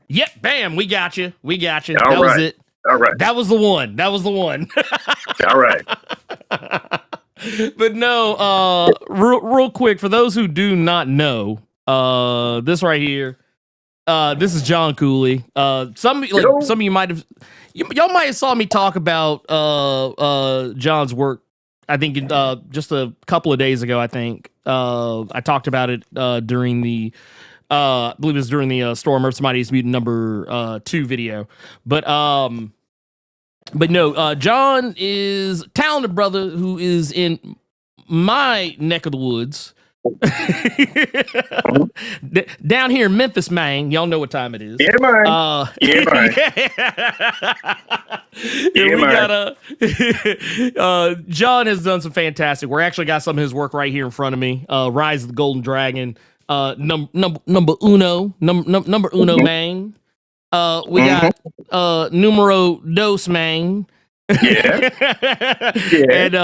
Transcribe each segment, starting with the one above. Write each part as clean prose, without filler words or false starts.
Yep, bam, we got you. We got you. All that right. was it. All right. That was the one. That was the one. All right. But no, real quick, for those who do not know, this right here, this is John Cooley. Some of you might have, y'all might have saw me talk about John's work. I think just a couple of days ago. I think I talked about it during the. I believe it was during the Storm Earth's Mightiest Mutant number 2 video. But no, John is a talented brother who is in my neck of the woods. Down here in Memphis, man. Y'all know what time it is. Yeah, man. Yeah, man. Yeah, we got John has done some fantastic. We actually got some of his work right here in front of me. Rise of the Golden Dragon. Number uno, man. We got numero dos, man. Yeah. And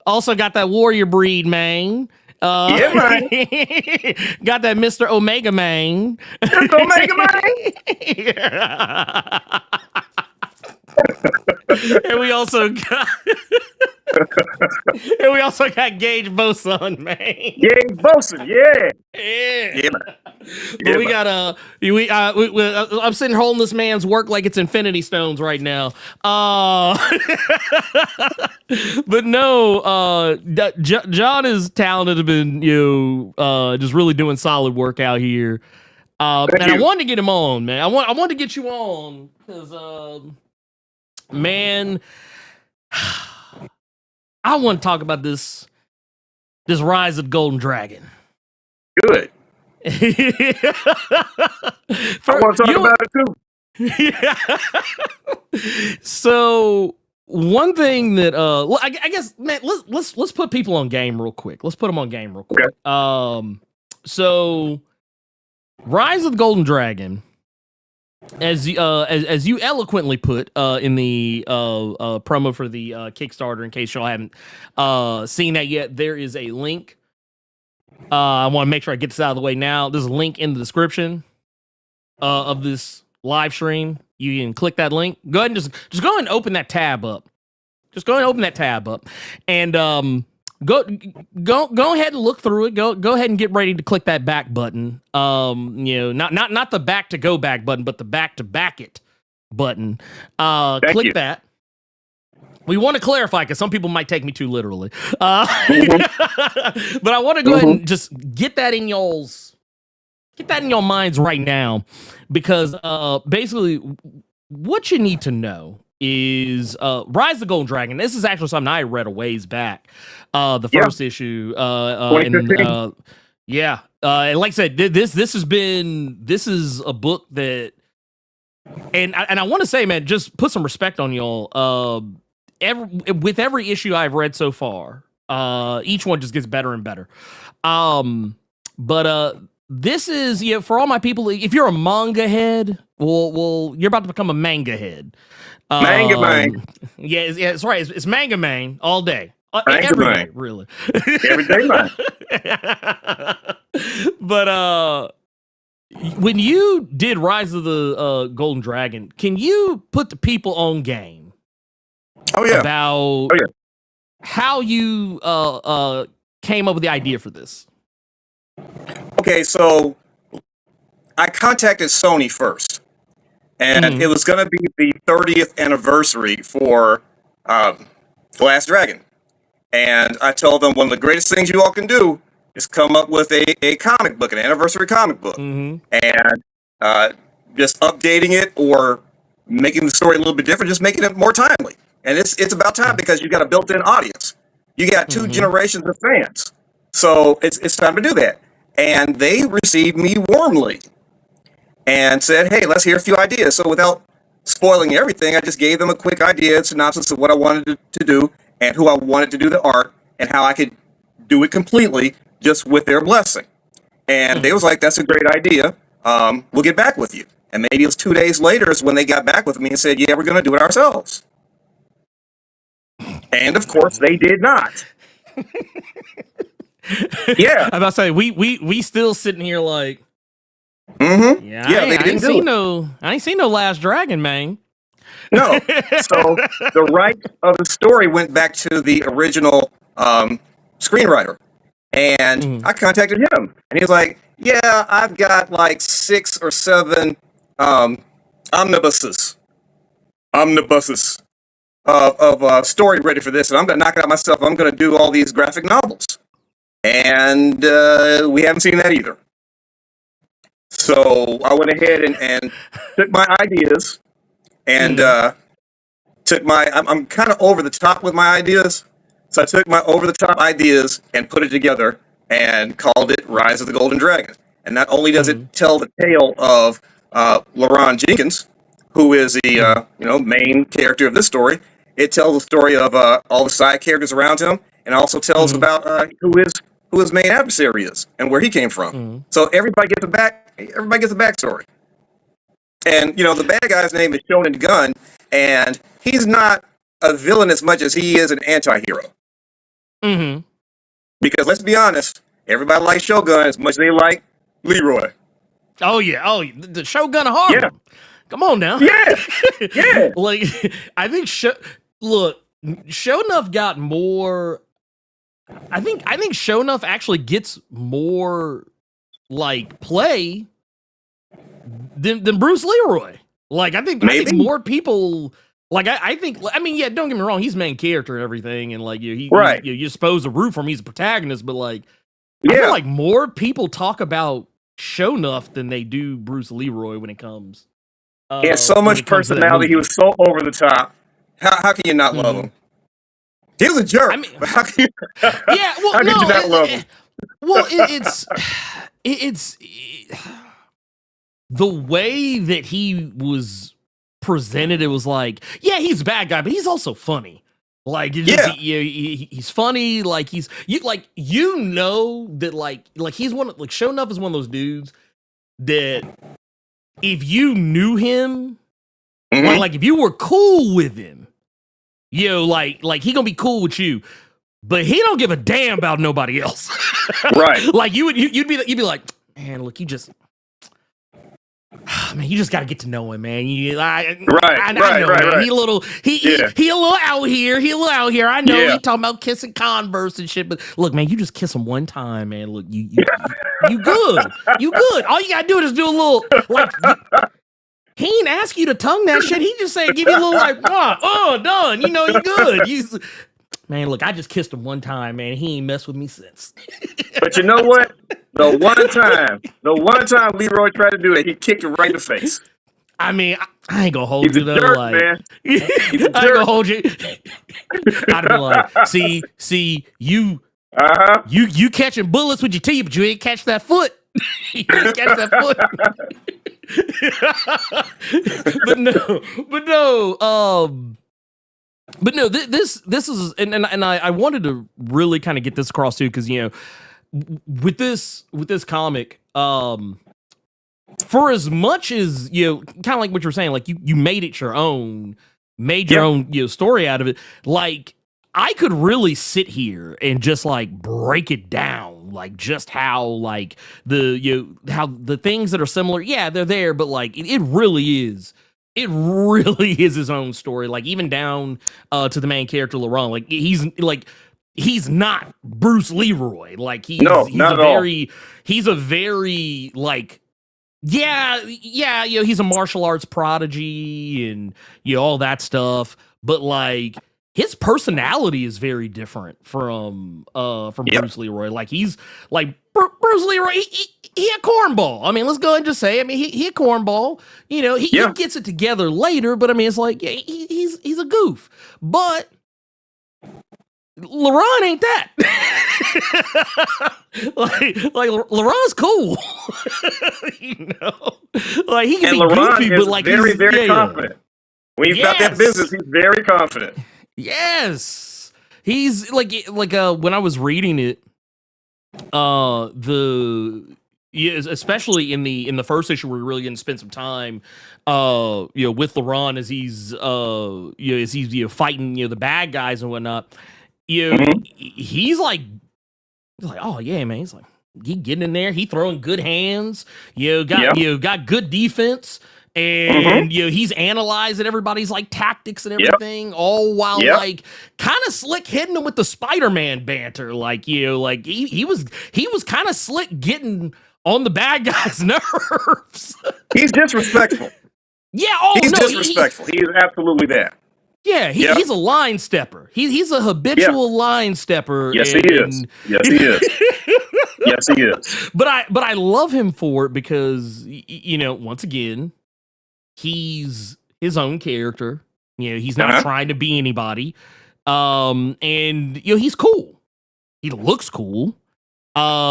also got that warrior breed, man. Yeah, man. Got that Mr. Omega, man. Mr. Omega, man. Yeah. And we also got Gage Boson, man. Gage Boson, yeah. Yeah. But we got I'm sitting holding this man's work like it's Infinity Stones right now. But no, John is talented. Have been just really doing solid work out here. And I wanted to get him on, man. I wanted to get you on because man, I want to talk about this Rise of Golden Dragon. Good. I want to talk about it too. Yeah. So one thing that I guess, man, let's put people on game real quick. Let's put them on game real quick. Okay. So Rise of the Golden Dragon, as you eloquently put in the promo for the Kickstarter, in case y'all haven't seen that yet, there is a link. I want to make sure I get this out of the way now. There's a link in the description of this live stream. You can click that link. Go ahead and just go ahead and open that tab up. Just go ahead and open that tab up, and go ahead and look through it. Go ahead and get ready to click that back button. Not the back to go back button, but the back to back it button. Click that. We want to clarify because some people might take me too literally. But I want to go ahead and just get that in your minds right now, because basically what you need to know is Rise of the Golden Dragon. This is actually something I read a ways back. The first issue. And like I said, this is a book that, and I want to say, man, just put some respect on y'all. With every issue I've read so far, each one just gets better and better. But this is, for all my people, if you're a manga head, well, you're about to become a manga head. Manga man. Yeah, it's right. It's manga man all day. Manga every man. day, really. Every day, man. But when you did Rise of the Golden Dragon, can you put the people on game? Oh yeah. About how you came up with the idea for this. Okay, so I contacted Sony first, and it was going to be the 30th anniversary for The Last Dragon. And I told them one of the greatest things you all can do is come up with a comic book, an anniversary comic book, and just updating it or making the story a little bit different, just making it more timely. And it's about time because you got a built-in audience. You got 2 generations of fans. So it's time to do that. And they received me warmly and said, hey, let's hear a few ideas. So without spoiling everything, I just gave them a quick idea, synopsis of what I wanted to do and who I wanted to do the art and how I could do it completely just with their blessing. And they was like, that's a great idea. We'll get back with you. And maybe it was 2 days later is when they got back with me and said, yeah, we're going to do it ourselves. And of course, they did not. Yeah, I'm about to say we still sitting here like, Mm-hmm. Yeah, Yeah, they I didn't ain't do seen it. no, I ain't seen no Last Dragon, man. No. So the rights of the story went back to the original screenwriter. And Mhm. I contacted him, and he was like, "Yeah, I've got like 6 or 7 um, omnibuses, omnibuses of story ready for this, and I'm gonna knock it out myself. I'm gonna do all these graphic novels." And we haven't seen that either. So I went ahead and took my ideas and took my. I'm kind of over the top with my ideas, so I took my over the top ideas and put it together and called it Rise of the Golden Dragon. And not only does it tell the tale of LaRon Jenkins, who is the main character of this story, it tells the story of all the side characters around him, and also tells about who his main adversary is and where he came from. So everybody gets a backstory. And the bad guy's name is Shonen Gun, and he's not a villain as much as he is an anti-hero. Mm-hmm. Because let's be honest, everybody likes Shogun as much as they like Leroy. Oh yeah, the Shogun of Harlem. Yeah. Come on now. Yeah, yeah. Like I think Shonuff got more. I think Shonuff actually gets more like play than Bruce Leroy. Like I think more people like I think yeah, don't get me wrong, he's main character and everything, and like you're supposed to root for him, he's a protagonist, but like I feel like more people talk about Shonuff than they do Bruce Leroy when it comes. He has so much personality. He was so over the top. How can you not love him? He was a jerk. I mean, how can you, yeah, well, how can you not love him? Well, it's the way that he was presented. It was like, yeah, he's a bad guy, but he's also funny. Like, he's funny. Like that like he's Shonuff is one of those dudes that if you knew him, like if you were cool with him, like he gonna be cool with you, but he don't give a damn about nobody else. Right. Like you'd be like, man, look, you just got to get to know him, man. I know, man. He a little out here. I know he talking about kissing Converse and shit, but look, man, you just kiss him one time, man. Look, you good. You good. All you gotta do is do a little like. He ain't ask you to tongue that shit. He just said, give you a little like, done. You good. Man, look, I just kissed him one time, man. He ain't messed with me since. But you know what? The one time Leroy tried to do it, he kicked him right in the face. I mean, I ain't gonna hold you though. Jerk, like, man. I ain't gonna hold you. I'd be like, see, you catching bullets with your teeth, but you ain't catch that foot. You ain't catch that foot. But no, this is, and I wanted to really kind of get this across too, because with this comic, for as much as kind of like what you're saying, like you made it your own, made your own story out of it. Like I could really sit here and just like break it down, like just how like how the things that are similar, yeah, they're there, but like it really is. It really is his own story, like even down to the main character LaRon. Like he's not Bruce Leroy. Like he's a very like he's a martial arts prodigy and all that stuff. But like his personality is very different from Bruce Leroy. Like he's like Bruce Leroy. He a cornball. I mean, let's go ahead and just say. I mean, he a cornball. He gets it together later, but I mean, it's like he's a goof. But LaRon ain't that. like LaRon's cool. Like he can be goofy, but like he's very confident. When he's got that business, he's very confident. Yes, he's like when I was reading it, especially in the first issue where we're really going to spend some time, with LaRon as he's fighting the bad guys and whatnot. He's like, oh yeah, man. He's like, he getting in there. He throwing good hands. Got good defense. And he's analyzing everybody's like tactics and everything, all while like kind of slick hitting him with the Spider-Man banter. Like he was kind of slick getting on the bad guy's nerves. He's disrespectful. Yeah, he's disrespectful. He is absolutely that. Yeah, he's a line stepper. He's a habitual line stepper. Yes, he is. Yes, he is. Yes, he is. But I love him for it because once again, he's his own character. He's not trying to be anybody. And he's cool. He looks cool.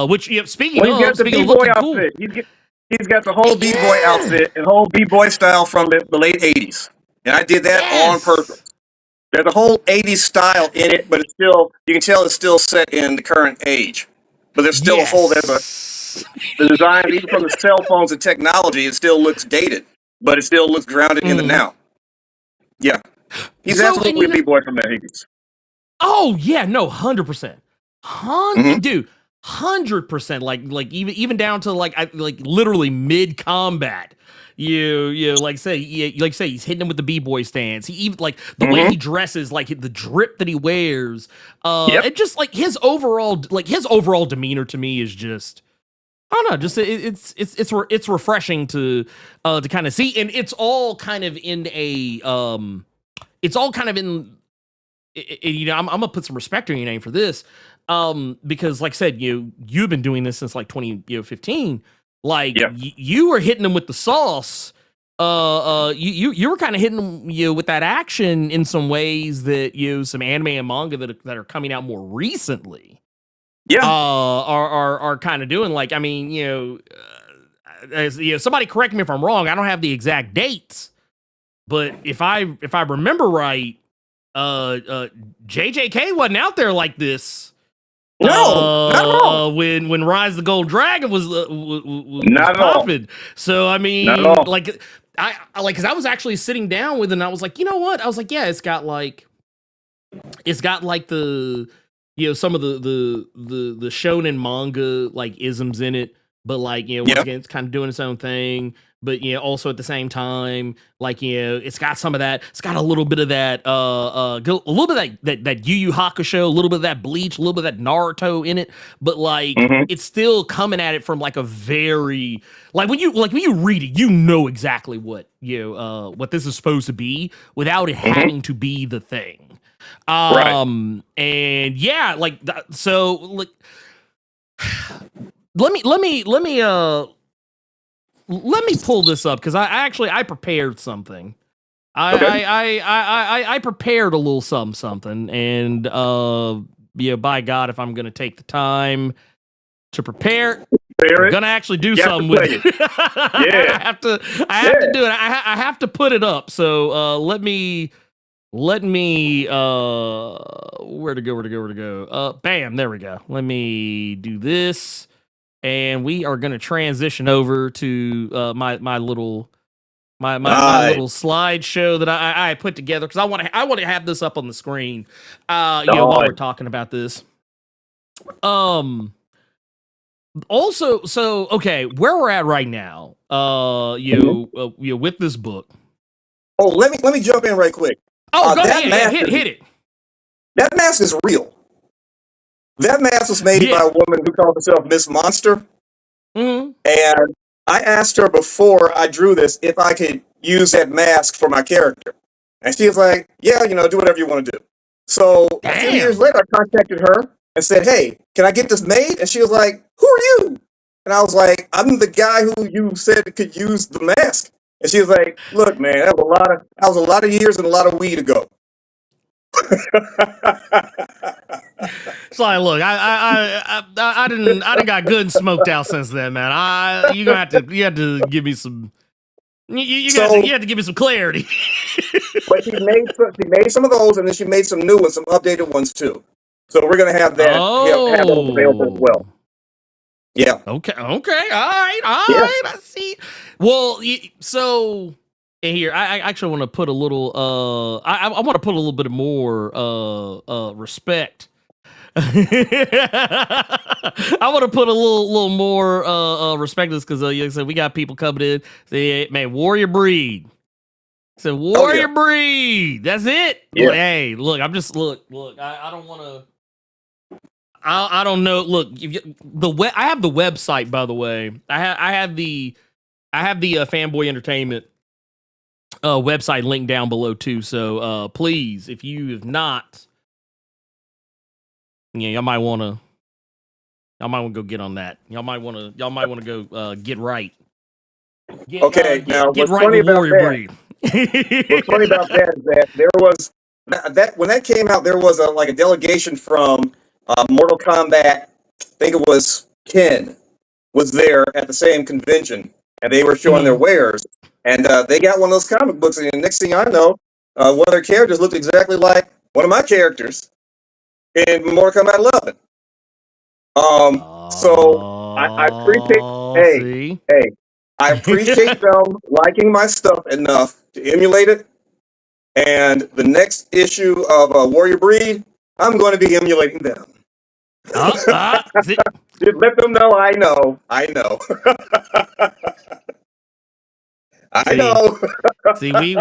Which speaking of, got the B-boy outfit. Cool. He's got the whole B-boy outfit and whole B-boy style from the late 80s. And I did that on purpose. There's a whole 80s style in it, but it's still, you can tell it's still set in the current age. But there's still the design, even from the cell phones and technology, it still looks dated, but it still looks grounded in the now. Yeah. He's absolutely a B-boy from the 80s. Oh, yeah, no, 100%. Dude. 100%, like even down to like literally mid combat, like say he's hitting him with the b-boy stance. He even like the way he dresses, like the drip that he wears, and just like his overall demeanor to me is just, I don't know, just it's refreshing to kind of see, and it's all kind of in a I'm gonna put some respect on your name for this. Because like I said, you've been doing this since like 2015. Like you were hitting them with the sauce. You were kind of hitting them with that action in some ways that some anime and manga that are coming out more recently. Are kind of doing. Like, I mean, somebody correct me if I'm wrong. I don't have the exact dates, but if I remember right, JJK wasn't out there like this. No, not at all. When Rise of the Gold Dragon was not popping. So I mean, like because I was actually sitting down with it and I was like, you know what? I was like, yeah, it's got like the some of the shonen manga like isms in it, but like once again, it's kind of doing its own thing. But also at the same time, like it's got some of that. It's got a little bit of that, a little bit of that Yu Yu Hakusho, a little bit of that Bleach, a little bit of that Naruto in it. But like it's still coming at it from like a very when you read it, you know exactly what what this is supposed to be without it having to be the thing. And yeah, like so like let me pull this up because I prepared something. I prepared a little something, and by God, if I'm gonna take the time to prepare, I'm gonna actually do something with it. I have to do it. I have to put it up. So let me where to go? Bam, there we go. Let me do this. And we are going to transition over to my little slideshow that I put together because I want to have this up on the screen. While we're talking about this. Also, so okay, where we're at right now, with this book. Oh, let me jump in right quick. Oh, go ahead, hit it. That mask is real. That mask was made by a woman who called herself Miss Monster. And I asked her before I drew this if I could use that mask for my character. And she was like, yeah, do whatever you want to do. So a few years later, I contacted her and said, hey, can I get this made? And she was like, who are you? And I was like, I'm the guy who you said could use the mask. And she was like, look, man, that was a lot of years and a lot of weed ago. So look, I didn't got good and smoked out since then, man. You have to give me some. You have to give me some clarity. But she made some of those, and then she made some new ones, some updated ones too. So we're gonna have that have those available as well. Yeah. Okay. All right. I see. Well, so. And here, I actually want to put a little. I want to put a little bit more respect I want to put a little more respect to this because like I said, we got people coming in. Say, man, Warrior Breed. So Warrior Breed. That's it. Yeah. Hey, look, I'm just look. I don't want to. I don't know. Look, I have the website, by the way. I have the Fanboy Entertainment website linked down below too. So please, if you have not, y'all might want to go get on that. Y'all might want to go get right. Now get what's right funny with about Warrior that? Breed. What's funny about that is that there was that when that came out, there was a delegation from Mortal Kombat. I think it was 10 was there at the same convention, and they were showing their wares. And they got one of those comic books, and the next thing I know, one of their characters looked exactly like one of my characters in Mortal Kombat 11. So I appreciate. Hey, I appreciate them liking my stuff enough to emulate it. And the next issue of Warrior Breed, I'm going to be emulating them. Just let them know I know. I know. See, we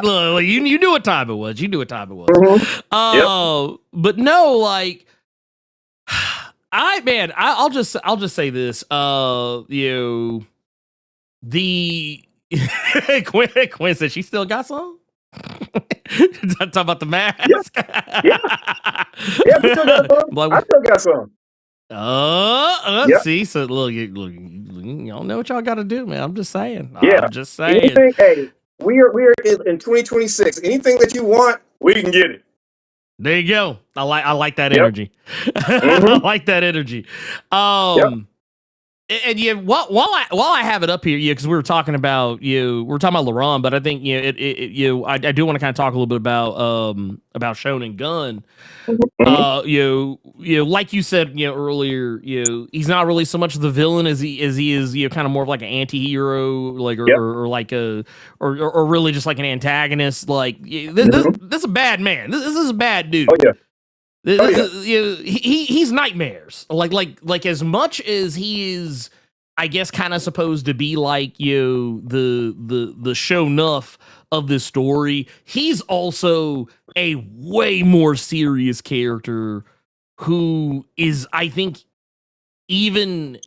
look, you knew what time it was. You knew what time it was. Mm-hmm. But no, like I'll just say this. The Quinn said she still got some. Talk about the mask. Yeah, we still got some. I still got some. See, so look, y'all know what y'all got to do, man. I'm just saying. Yeah, I'm just saying. Anything, hey, we are in 2026. Anything that you want, we can get it. There you go. I like that energy. I like that energy. And while I have it up here, because we were talking about LeBron, but I think I do want to kind of talk a little bit about Shonen Gun. Like you said, earlier, he's not really so much the villain as he is, kind of more of like an anti-hero, like or really just like an antagonist. Like this is a bad man. This is a bad dude. He's nightmares. Like as much as he is, I guess, kind of supposed to be like the show enough of this story. He's also a way more serious character who is, I think, even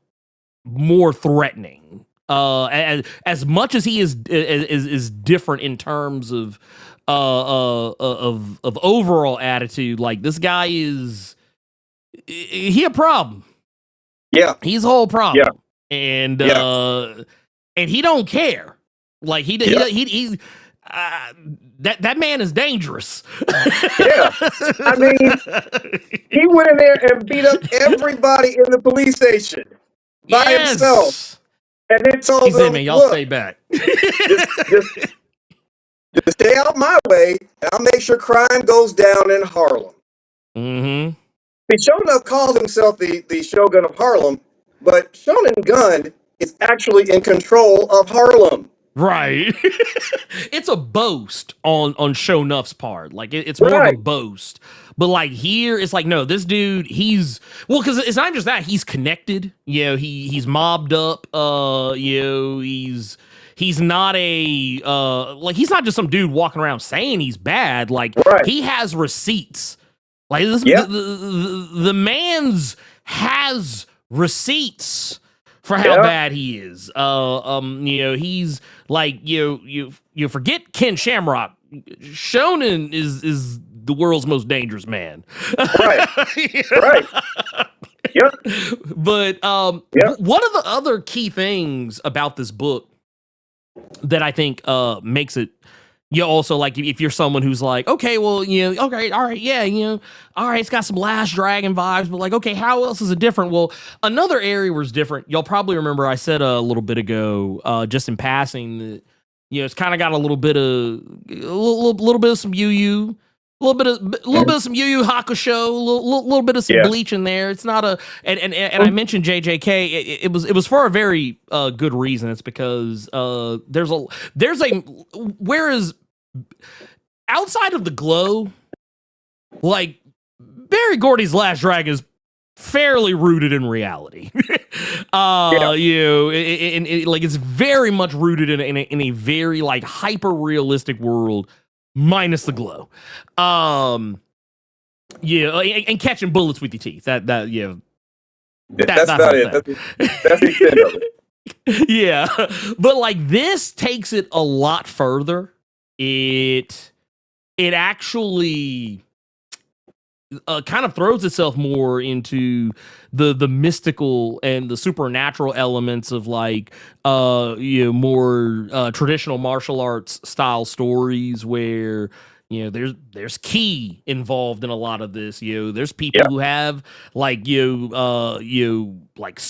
more threatening. As much as he is different in terms of overall attitude, like this guy is he a problem. Yeah, he's a whole problem. And he don't care. Like he that man is dangerous. I mean, he went in there and beat up everybody in the police station by himself, and then told them, "Y'all stay back. Just stay out my way, and I'll make sure crime goes down in Harlem." Mm-hmm. He sure enough called himself the Shogun of Harlem, but Shonen Gun is actually in control of Harlem. Right. It's a boast on Shonuff's part. Like it's more of a boast. But like here, it's like, no, this dude, because it's not just that, he's connected. He's mobbed up. He's not he's not just some dude walking around saying he's bad. Like he has receipts. Like this, the man's has receipts for how bad he is. He's like, you forget Ken Shamrock. Shonen is the world's most dangerous man. Right. Yep. But one of the other key things about this book that I think makes it, also, like, if you're someone who's like, okay, well, okay, all right, yeah, all right, it's got some Last Dragon vibes, but like, okay, how else is it different? Well, another area where it's different, y'all probably remember I said a little bit ago, just in passing, that, it's kind of got a little bit of some Yu, a little bit of some Yu Yu Hakusho, a little bit of some Bleach in there. It's not and I mentioned JJK. It was for a very good reason. It's because whereas outside of the glow, like Barry Gordy's Last Dragon is fairly rooted in reality. Like it's very much rooted in a very like hyper realistic world, minus the glow. And catching bullets with your teeth. That's about it. That's the extent of it. Yeah, but like this takes it a lot further. It actually kind of throws itself more into the mystical and the supernatural elements of like more traditional martial arts style stories where there's ki involved in a lot of this. There's people who have like like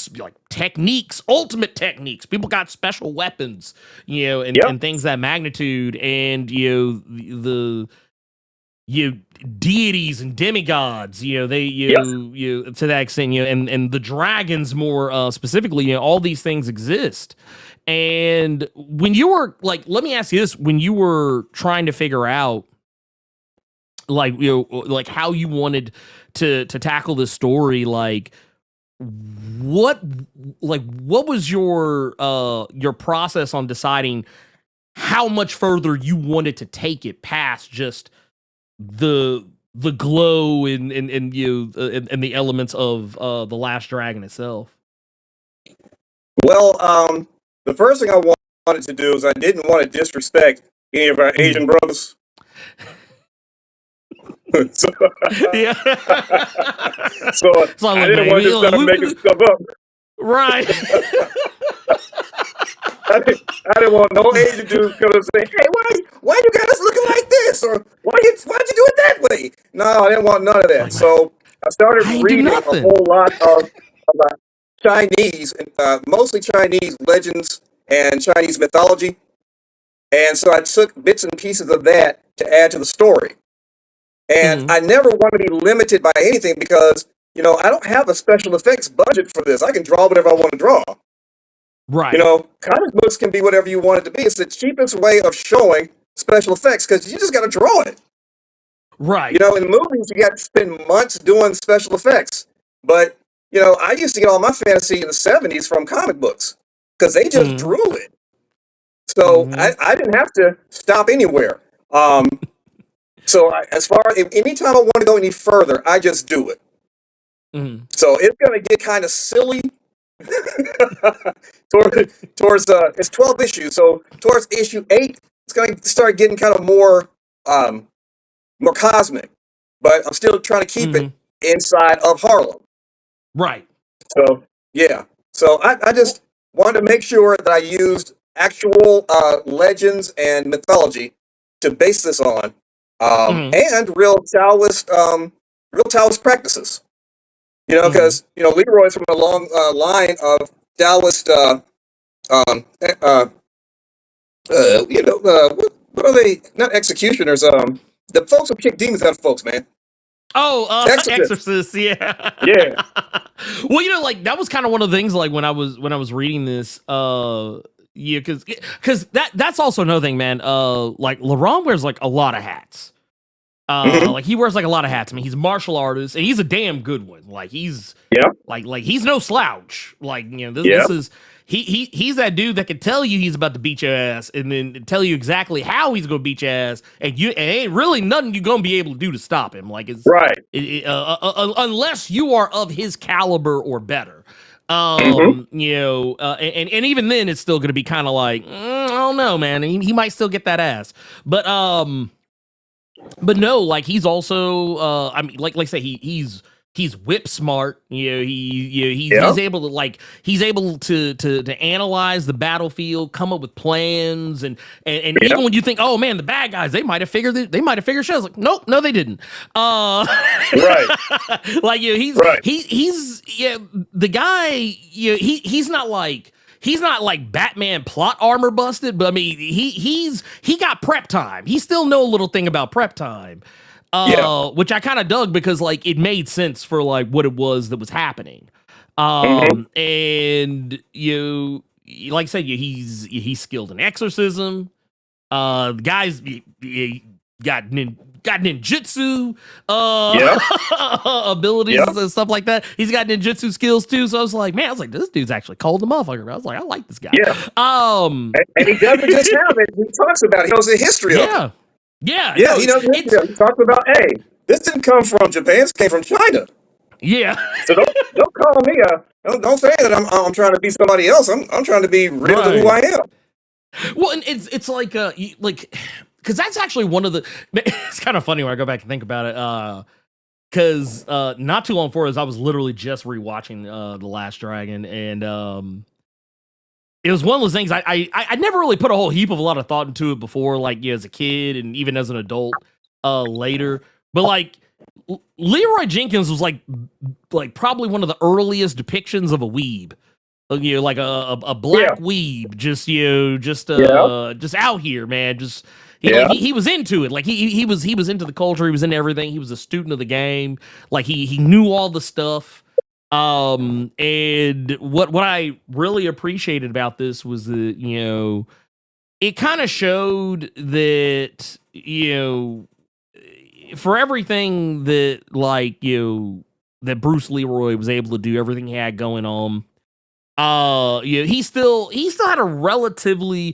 techniques, ultimate techniques. People got special weapons, and things that magnitude, and the deities and demigods, to that extent, and the dragons more specifically, all these things exist. And when you were like, let me ask you this: when you were trying to figure out, like like how you wanted to tackle this story, like what was your process on deciding how much further you wanted to take it past just the glow and the elements of the Last Dragon itself? Well, the first thing I wanted to do is I didn't want to disrespect any of our Asian brothers. So, yeah. So I didn't want to start making stuff up. Right. I didn't want no Asian dudes come and say, "Hey, why you got us looking like this?" Or why'd you do it that way? No, I didn't want none of that. So I started reading a whole lot of Chinese, mostly Chinese legends and Chinese mythology. And so I took bits and pieces of that to add to the story. And I never want to be limited by anything because, I don't have a special effects budget for this. I can draw whatever I want to draw. Right. Comic books can be whatever you want it to be. It's the cheapest way of showing special effects because you just got to draw it. Right. In movies, you got to spend months doing special effects. But, I used to get all my fantasy in the 70s from comic books because they just drew it. So I didn't have to stop anywhere. So as far as anytime I want to go any further, I just do it. So it's going to get kind of silly towards it's 12 issues. So towards issue 8, it's going to start getting kind of more cosmic, but I'm still trying to keep it inside of Harlem. Right. So yeah. So I just wanted to make sure that I used actual legends and mythology to base this on. And real Taoist practices, because Leroy's from a long line of Taoist, what are they? Not executioners. The folks who kick demons out of folks, man. Oh, Exorcists, yeah. Yeah. Well, like that was kind of one of the things. Like when I was reading this, because that's also another thing, man. Like Laurent wears like a lot of hats. Like he wears like a lot of hats. I mean, he's a martial artist and he's a damn good one. Like he's like he's no slouch. Like this is he's that dude that can tell you he's about to beat your ass and then tell you exactly how he's gonna beat your ass, and ain't really nothing you're gonna be able to do to stop him. Like it's right, unless you are of his caliber or better. And even then it's still gonna be kind of like I don't know, man. He might still get that ass, but no, like he's also I mean, like I say, he's whip smart. He's able to to analyze the battlefield, come up with plans, and even when you think, oh man, the bad guys, they might have figured shit. Like, nope, no, they didn't. Right. Like he's the guy. He's not like Batman plot armor busted, but I mean he got prep time. He still know a little thing about prep time, which I kind of dug because like it made sense for like what it was that was happening. And like I said, he's skilled in exorcism. The guy's got got ninjutsu Yep. abilities Yep. and stuff like that. He's got ninjutsu skills too. So I was like, man, this dude's actually cold the motherfucker. I was like, I like this guy. Yeah. And he doesn't just have it. He talks about it. He knows the history of it. Yeah. Yeah, No, he knows the history of it. He talks about, hey, this didn't come from Japan. This came from China. Yeah. So don't call me don't say that I'm trying to be somebody else. I'm trying to be real to who I am. Well, and it's like because that's actually one of the. It's kind of funny when I go back and think about it. Because not too long before this, I was literally just rewatching The Last Dragon, and it was one of those things I never really put a whole heap of a lot of thought into it before, like as a kid and even as an adult later. But like Leroy Jenkins was like probably one of the earliest depictions of a weeb. Like a black weeb, just out here, man. Just he was into it. Like he was into the culture. He was into everything. He was a student of the game. Like he knew all the stuff. And what I really appreciated about this was that it kind of showed that for everything that that Bruce Leroy was able to do, everything he had going on. He still had relatively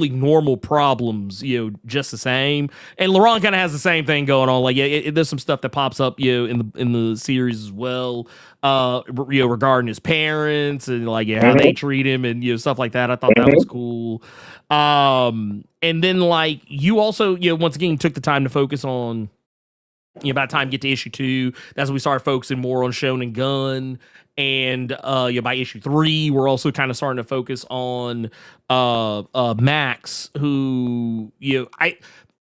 normal problems, just the same. And Laurent kind of has the same thing going on. Like, there's some stuff that pops up, in the series as well, regarding his parents and how they treat him and stuff like that. I thought that was cool. And then you also once again took the time to focus on. By the time you get to issue 2, that's when we started focusing more on Shonen Gun. And by issue 3, we're also kind of starting to focus on Max, who I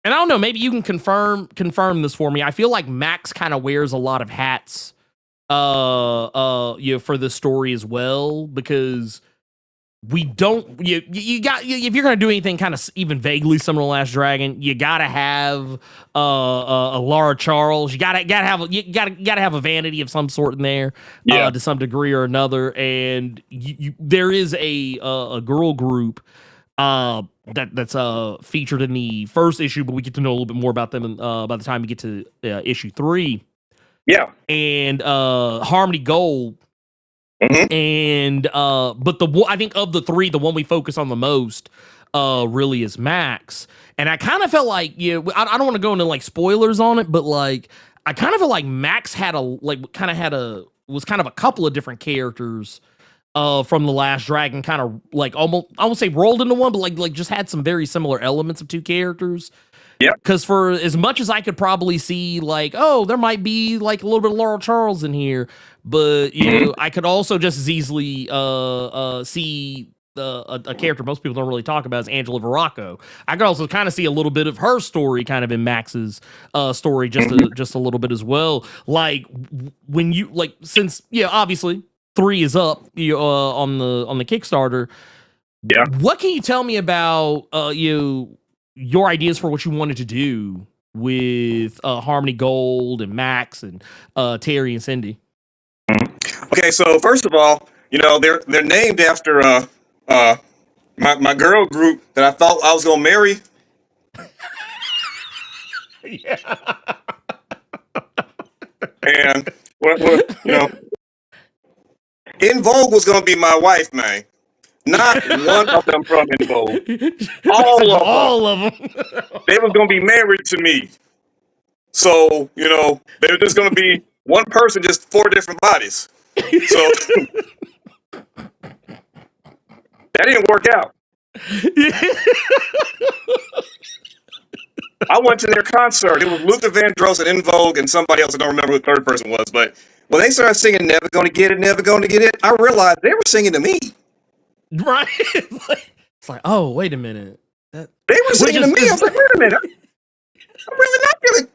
don't know, maybe you can confirm this for me. I feel like Max kind of wears a lot of hats for this story as well, because we don't you got if you're gonna do anything kind of even vaguely similar to Last Dragon, you gotta have a Lara Charles. You gotta have a Vanity of some sort in there, to some degree or another. And there is a girl group that's featured in the first issue, but we get to know a little bit more about them by the time we get to issue 3. Yeah, and Harmony Gold. And but I think of the 3, the one we focus on the most really is Max. And I kind of felt like I don't want to go into spoilers on it, but I kind of feel like Max was kind of a couple of different characters from The Last Dragon, kind of almost, I won't say rolled into one, but just had some very similar elements of 2 characters. Yeah, because for as much as I could probably see, there might be a little bit of Laurel Charles in here, but I could also just as easily see a character most people don't really talk about is Angela Veraco. I could also kind of see a little bit of her story kind of in Max's story, just a little bit as well. When you since obviously 3 is up on the Kickstarter. Yeah, what can you tell me about your ideas for what you wanted to do with Harmony Gold and Max and Terry and Cindy? Okay, so first of all, they're named after my girl group that I thought I was gonna marry. Yeah. And In Vogue was gonna be my wife, man. Not one of them from In Vogue. All of them. They was gonna be married to me. So, they're just gonna be one person, just 4 different bodies. So that didn't work out. I went to their concert. It was Luther Vandross and In Vogue and somebody else. I don't remember who the third person was. But when they started singing Never Gonna Get It, Never Gonna Get It, I realized they were singing to me. Right? It's like, oh, wait a minute. They were singing to me. I was like, wait a minute. I'm not giving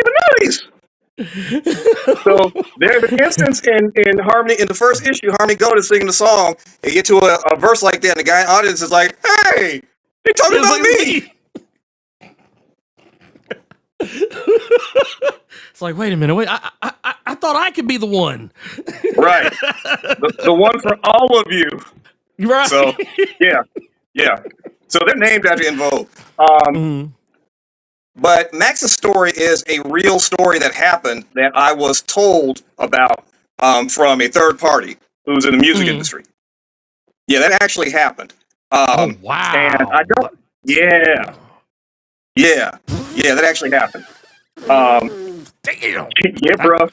none of these. So there's an instance in Harmony, in the first issue, Harmony Gold is singing the song. They get to a verse like that, and the guy in the audience is like, hey, they talking about me. It's like, wait a minute, I thought I could be the one. Right. The one for all of you. Right. So, yeah. So they're named after In Vogue. But Max's story is a real story that happened that I was told about from a third party who's in the music industry. Yeah, that actually happened. Oh wow! And I don't. Yeah, that actually happened. Damn. Yeah, bro.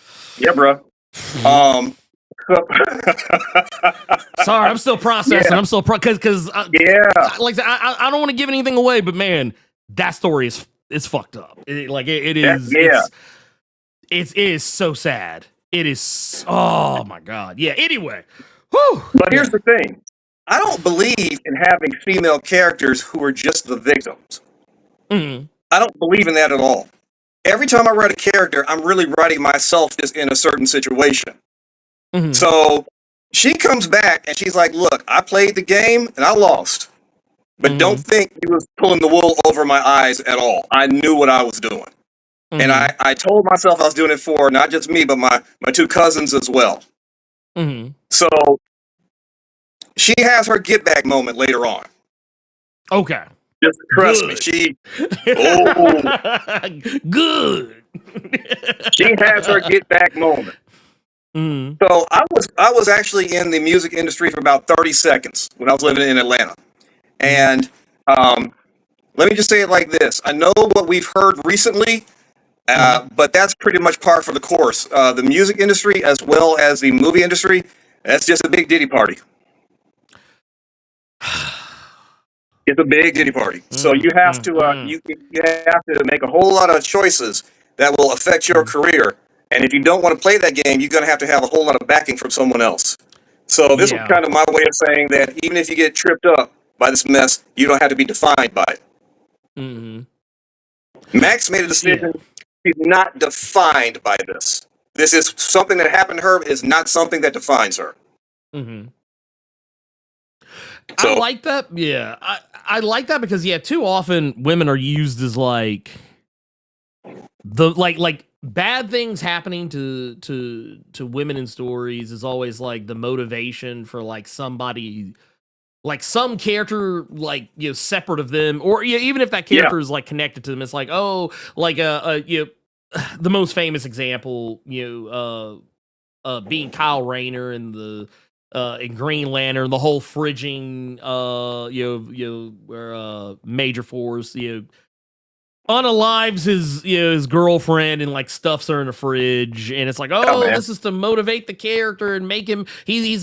Sorry, I'm still processing. I'm still because like I don't want to give anything away, but man, that story is fucked up. It is. It is so sad. It is. Oh my god. Yeah. Anyway. Whew. But here's the thing. I don't believe in having female characters who are just the victims. Mm-hmm. I don't believe in that at all. Every time I write a character, I'm really writing myself just in a certain situation. Mm-hmm. So she comes back and she's like, look, I played the game and I lost. But don't think he was pulling the wool over my eyes at all. I knew what I was doing. And I told myself I was doing it for not just me, but my two cousins as well. So she has her get back moment later on. Okay. Just trust me. She good. She has her get back moment. So I was actually in the music industry for about 30 seconds when I was living in Atlanta. And let me just say it like this. I know what we've heard recently, but that's pretty much par for the course. The music industry as well as the movie industry, that's just a big Diddy party. It's a big Diddy party. So you have to you have to make a whole lot of choices that will affect your career. And if you don't want to play that game, you're going to have a whole lot of backing from someone else. So this was kind of my way of saying that even if you get tripped up by this mess, you don't have to be defined by it. Max made a decision. She's not defined by this. This is something that happened to her. Is not something that defines her. So, I like that. Yeah, I like that because too often women are used as like bad things happening to women in stories is always like the motivation for like somebody, like some character, like separate of them, or even if that character is like connected to them, it's like the most famous example being Kyle Rayner in the in Green Lantern, the whole fridging where Major Force unalives his girlfriend and like stuffs her in the fridge, and it's like this is to motivate the character and make him he's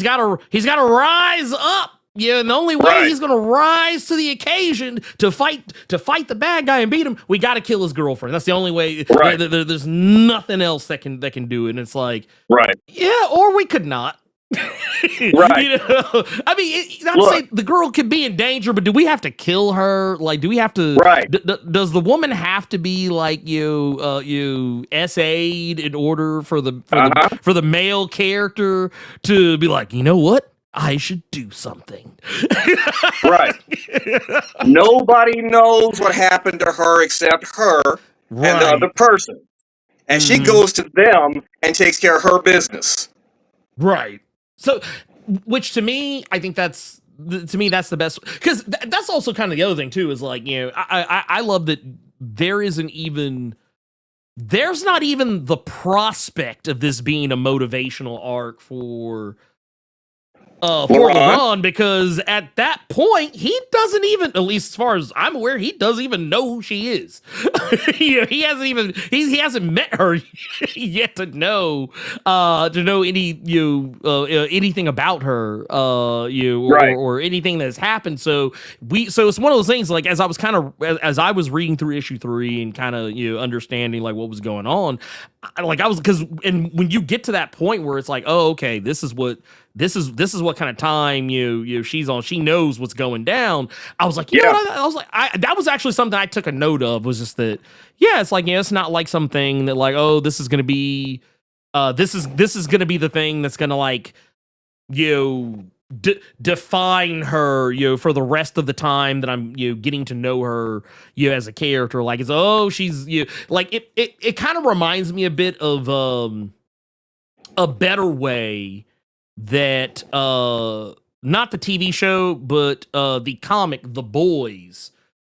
got to rise up. And the only way he's gonna rise to the occasion to fight the bad guy and beat him, we got to kill his girlfriend. That's the only way. There's nothing else that can do it. And it's like, or we could not. I mean, not to say the girl could be in danger, but do we have to kill her? Like, do we have to? Does the woman have to be like SA'd in order for the male character to be like, you know what? I should do something. Nobody knows what happened to her except her and the other person. And she goes to them and takes care of her business. So, which to me, I think that's the best. Because that's also kind of the other thing, too, is like, I love that there's not even the prospect of this being a motivational arc for LeBron, because at that point he doesn't even, at least as far as I'm aware, he doesn't even know who she is. He hasn't met her yet to know any anything about her or anything that's happened. So it's one of those things, like as I was reading through issue 3 and kind of understanding like what was going on, and when you get to that point where it's like, oh, okay, this is what kind of time she's on. She knows what's going down. I was like, that was actually something I took a note of, was just that, it's like, it's not like something that like, oh, this is going to be, this is going to be the thing that's going to like, define her, for the rest of the time that I'm, getting to know her, as a character. Like, it's, she's, like it kind of reminds me a bit of, A Better Way, that not the TV show, but the comic The Boys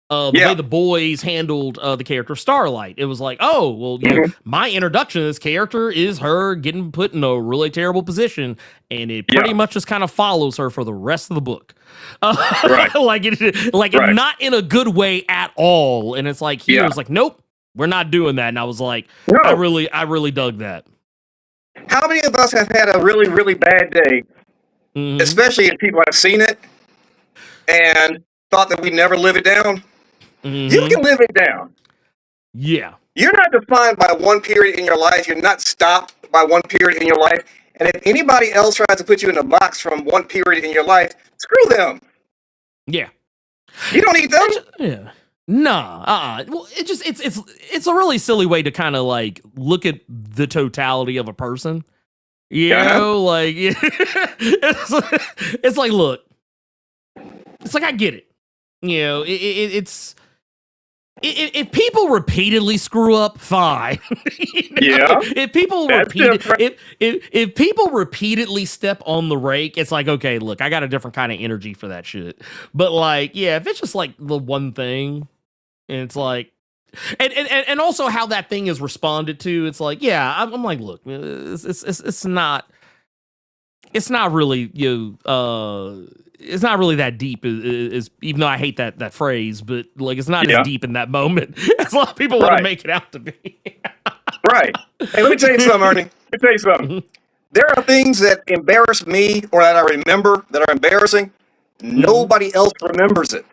the way the boys handled the character Starlight. It was like, oh, well, you know, my introduction to this character is her getting put in a really terrible position, and it pretty much just kind of follows her for the rest of the book. Like not in a good way at all. And it's like he was like, nope, we're not doing that. And I was like, I really dug that. How many of us have had a really, really bad day, especially if people have seen it and thought that we never live it down? You can live it down. Yeah. You're not defined by one period in your life. You're not stopped by one period in your life. And if anybody else tries to put you in a box from one period in your life, screw them. Yeah. You don't need them. Yeah. Nah. Well, it's a really silly way to kind of like look at the totality of a person. You know, like it's like, look, it's like, I get it. You know, it's if people repeatedly screw up, fine. You know? If people if people repeatedly step on the rake, it's like, okay, look, I got a different kind of energy for that shit. But like, yeah, if it's just like the one thing, and it's like, and also how that thing is responded to, it's like, yeah, I'm like, look, it's not really it's not really that deep, is even though I hate that phrase, but like, it's not as deep in that moment as a lot of people want to make it out to be. Right. Hey, let me tell you something, Ernie. Let me tell you something. There are things that embarrass me or that I remember that are embarrassing. Nobody else remembers it.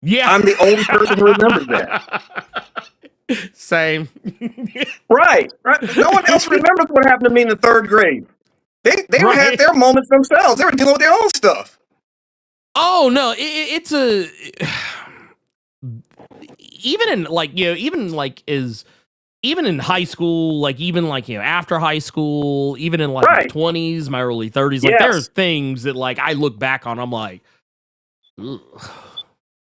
Yeah. I'm the only person who remembers that. Same. Right. No one else remembers what happened to me in the third grade. They had their moments themselves. They were dealing with their own stuff. Oh no, it's a even in like, you know, even in high school, like even like, you know, after high school, even in like my 20s, my early 30s, like there's things that like I look back on, I'm like, ugh.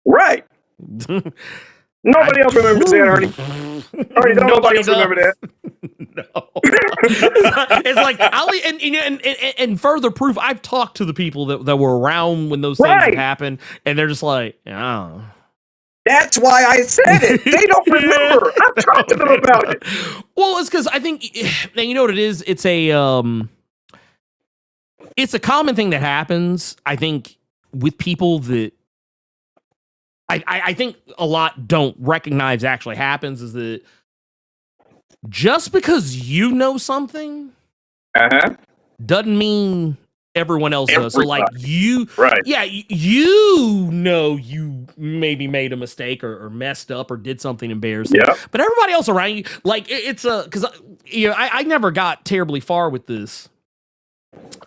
Right. Nobody else remembers that, Ernie. Ernie, nobody else remember that. No. It's like, and further proof, I've talked to the people that were around when those things happened, and they're just like, oh. That's why I said it. They don't remember. I've talked to them about it. Well, it's because I think, and you know what it is? It's a common thing that happens, I think, with people that I think a lot don't recognize actually happens, is that just because you know something doesn't mean everyone else does. So like you know you maybe made a mistake or messed up or did something embarrassing. But everybody else around you, like it's because you know, I never got terribly far with this.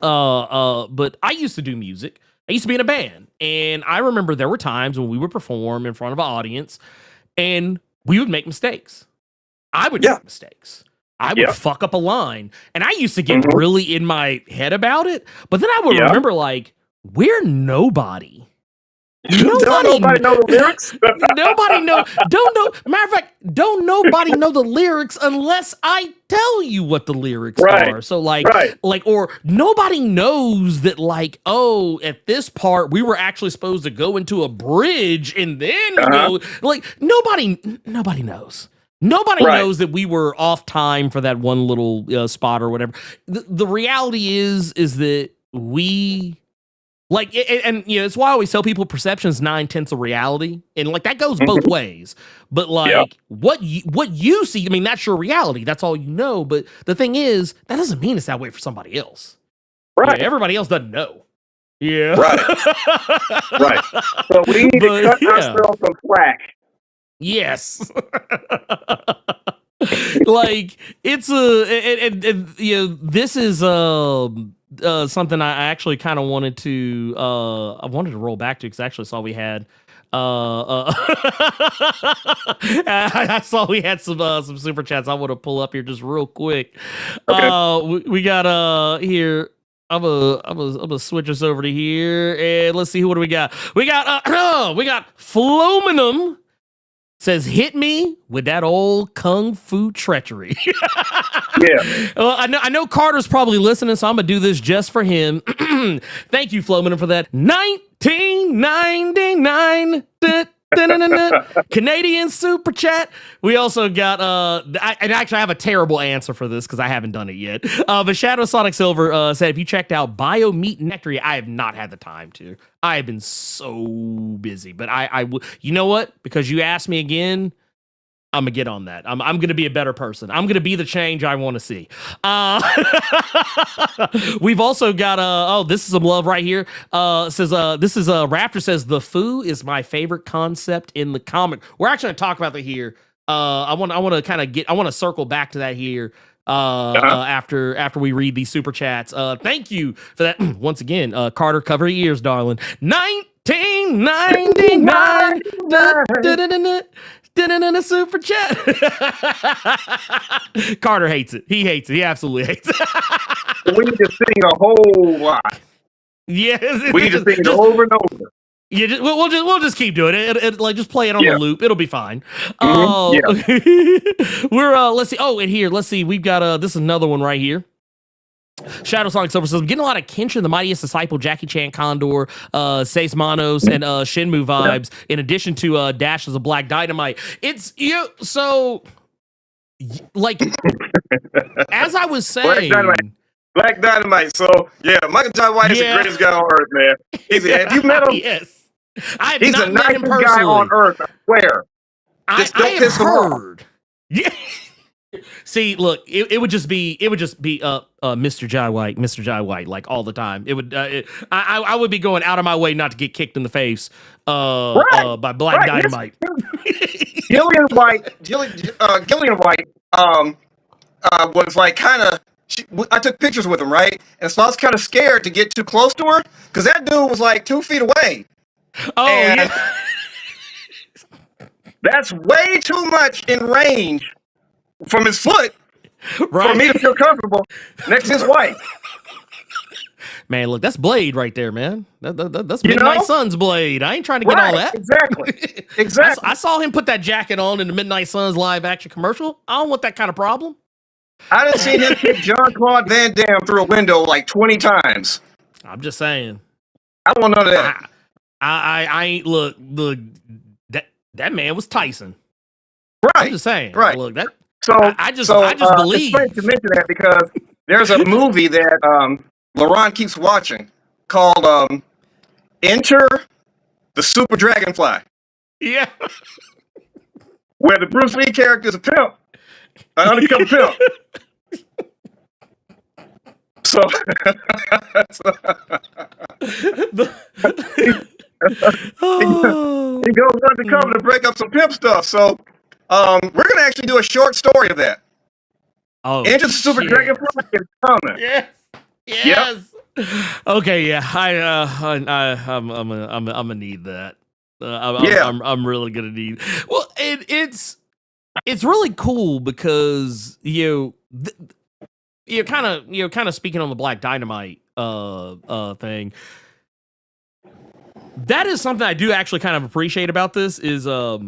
But I used to do music. I used to be in a band, and I remember there were times when we would perform in front of an audience, and we would make mistakes. I would make mistakes. I would fuck up a line, and I used to get really in my head about it. But then I would remember, like, we're nobody. Nobody know the lyrics. Nobody know. Don't know. Matter of fact, don't nobody know the lyrics unless I tell you what the lyrics are. So like, or nobody knows that, like, oh, at this part we were actually supposed to go into a bridge and then go. Like nobody knows. Nobody knows that we were off time for that one little spot or whatever. The reality is that we. Like, and you know, it's why I always tell people perception is 9/10 of reality, and like that goes both ways. But like, what you see, I mean, that's your reality. That's all you know. But the thing is, that doesn't mean it's that way for somebody else. Right? Yeah, everybody else doesn't know. Yeah. Right. So we need to cut ourselves some slack. Yes. Like it's and you know, this is something I actually kind of wanted to roll back to, because I actually saw we had I saw we had some super chats. I want to pull up here just real quick. We got here. I'm gonna switch us over to here, and let's see, what do we got? We got Flominum says, hit me with that old kung fu treachery. Well, I know Carter's probably listening, so I'm gonna do this just for him. Thank you, Flominum, for that. 1999. Canadian super chat. We also got and actually I have a terrible answer for this because I haven't done it yet. But Shadow Sonic Silver said, if you checked out Bio Meat Nectary, I have not had the time to. I have been so busy, but I you know what? Because you asked me again, I'm gonna get on that. I'm gonna be a better person. I'm gonna be the change I want to see. We've also got this is some love right here. Says this is Raptor says the foo is my favorite concept in the comic. We're actually gonna talk about that here. I want to kind of I want to circle back to that here. After we read these super chats. Thank you for that once again. Carter, cover your ears, darling. 1999. Super chat. Carter hates it. He hates it. He absolutely hates it. We need to sing a whole lot. Yes, we need to sing it over and over. Yeah, we'll just keep doing it. Like just play it on the loop. It'll be fine. We're let's see. Oh, and here, let's see. We've got this is another one right here. Shadow Sonic Silver says, I'm getting a lot of Kenshin, the Mightiest Disciple, Jackie Chan, Condor, Seis Manos, and Shenmue vibes, in addition to Dashes of Black Dynamite. It's you. So, like, as I was saying, Black Dynamite. So, yeah, Michael Jai White is the greatest guy on earth, man. Have you met him? Yes. He's the nicest guy on earth, I swear. Just don't piss him off. Yeah. See, look, it would just be Mr. Jai White, like all the time. It would I would be going out of my way not to get kicked in the face by Black Dynamite. Gillian White was like kind of, I took pictures with him, right? And so I was kind of scared to get too close to her because that dude was like 2 feet away. Oh, and yeah. That's way too much in range from his foot for me to feel comfortable next to his wife. Man, look, that's Blade right there, man. That's Midnight Suns Blade. I ain't trying to get all that. Exactly. I saw him put that jacket on in the Midnight Suns live action commercial. I don't want that kind of problem. I done seen him kick Jean-Claude Van Damme through a window like 20 times. I'm just saying. I don't want none of that. I ain't look that man was Tyson. Right. I'm just saying. Right. Look, that. So I just believe. It's funny to mention that because there's a movie that LaRon keeps watching called Enter the Super Dragonfly. Yeah. Where the Bruce Lee character is a pimp, an undercover pimp. So he goes undercover to break up some pimp stuff. So we're gonna actually do a short story of that. Oh, Enter the Super Dragonfly is coming. Yes. Yep. Okay, yeah. I'm gonna need that. I'm really gonna need. Well, it's really cool because you're kind of speaking on the Black Dynamite thing. That is something I do actually kind of appreciate about this is for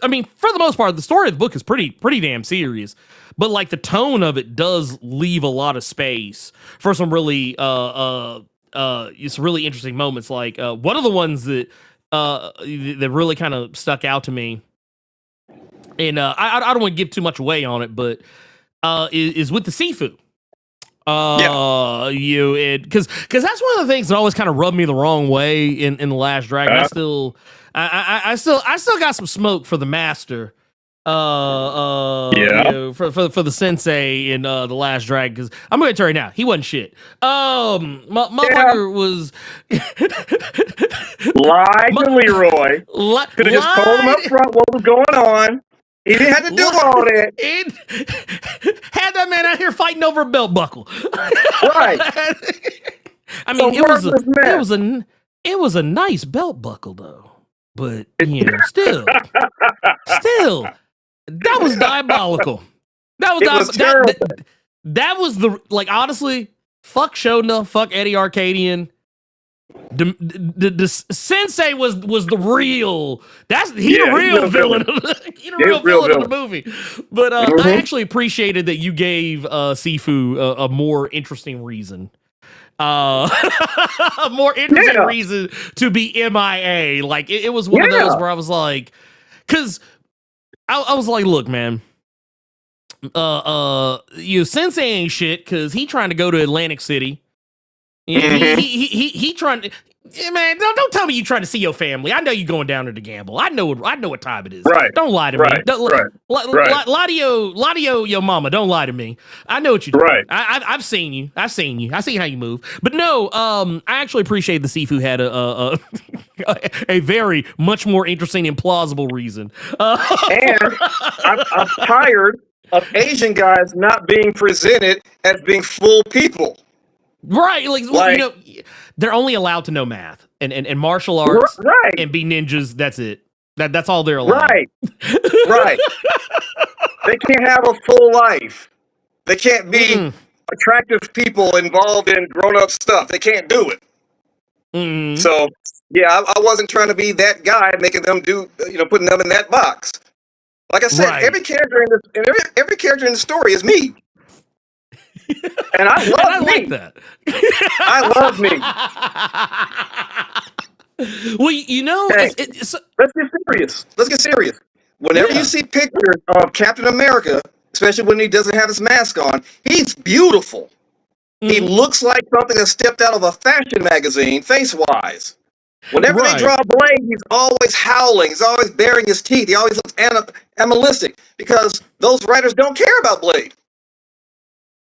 the most part the story of the book is pretty damn serious, but like the tone of it does leave a lot of space for some really some really interesting moments. Like one of the ones that really kind of stuck out to me, and I don't want to give too much away on it, but is with the Sifu. Because that's one of the things that always kind of rubbed me the wrong way in the Last Dragon. I still got some smoke for the master. For the sensei in the Last Dragon, because I'm going to tell you now, he wasn't shit. Motherfucker was lied to Leroy. Could have just told him up front what was going on. He didn't have to do all that. Had that man out here fighting over a belt buckle. Right. I mean, it was a nice belt buckle though. But still, that was diabolical. That was the honestly, fuck Shoda, fuck Eddie Arcadian. The sensei was the real. The real villain. He the real villain of the movie. But I actually appreciated that you gave Sifu a more interesting reason. A more interesting reason to be MIA. Like it was one of those where I was like, because I was like, look, man, Sensei ain't shit because he trying to go to Atlantic City. Yeah, he trying to. Yeah, man, don't tell me you trying to see your family. I know you going down there to gamble. I know what time it is. Right. Don't lie to me. Don't lie to your mama. Don't lie to me. I know what you do. Right. I've seen you. I see how you move. But no, I actually appreciate the Sifu had a very much more interesting and plausible reason. And I'm tired of Asian guys not being presented as being full people. Right, like they're only allowed to know math and martial arts, and be ninjas. That's it. That's all they're allowed. Right. They can't have a full life. They can't be attractive people involved in grown-up stuff. They can't do it. So, yeah, I wasn't trying to be that guy making them do, putting them in that box. Like I said, every character every character in the story is me. And I love me. Like that. I love me. Well, hey, let's get serious. Whenever you see pictures of Captain America, especially when he doesn't have his mask on, he's beautiful. He looks like something that stepped out of a fashion magazine, face-wise. Whenever they draw Blade, he's always howling. He's always baring his teeth. He always looks animalistic because those writers don't care about Blade.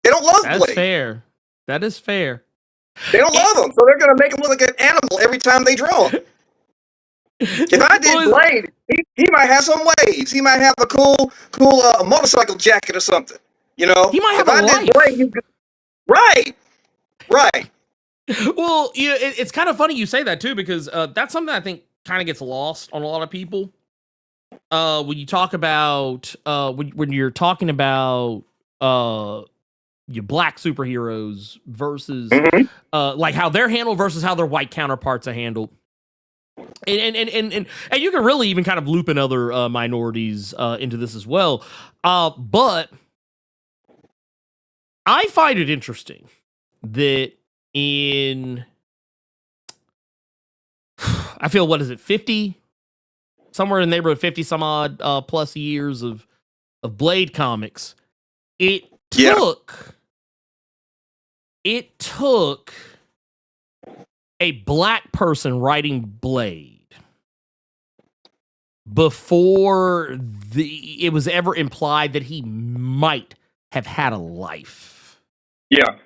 They don't love Blade. That's fair. That is fair. They don't love him, so they're going to make him look like an animal every time they draw him. If I did Blade, he might have some waves. He might have a cool motorcycle jacket or something. He might have a life. Blade, right. Well, it's kind of funny you say that too, because that's something I think kind of gets lost on a lot of people. When you talk about when you're talking about your black superheroes versus like how they're handled versus how their white counterparts are handled. And you can really even kind of loop in other minorities into this as well. But I find it interesting that I feel, 50? Somewhere in the neighborhood of 50 some odd plus years of Blade comics, it took a black person writing Blade before it was ever implied that he might have had a life. Yeah.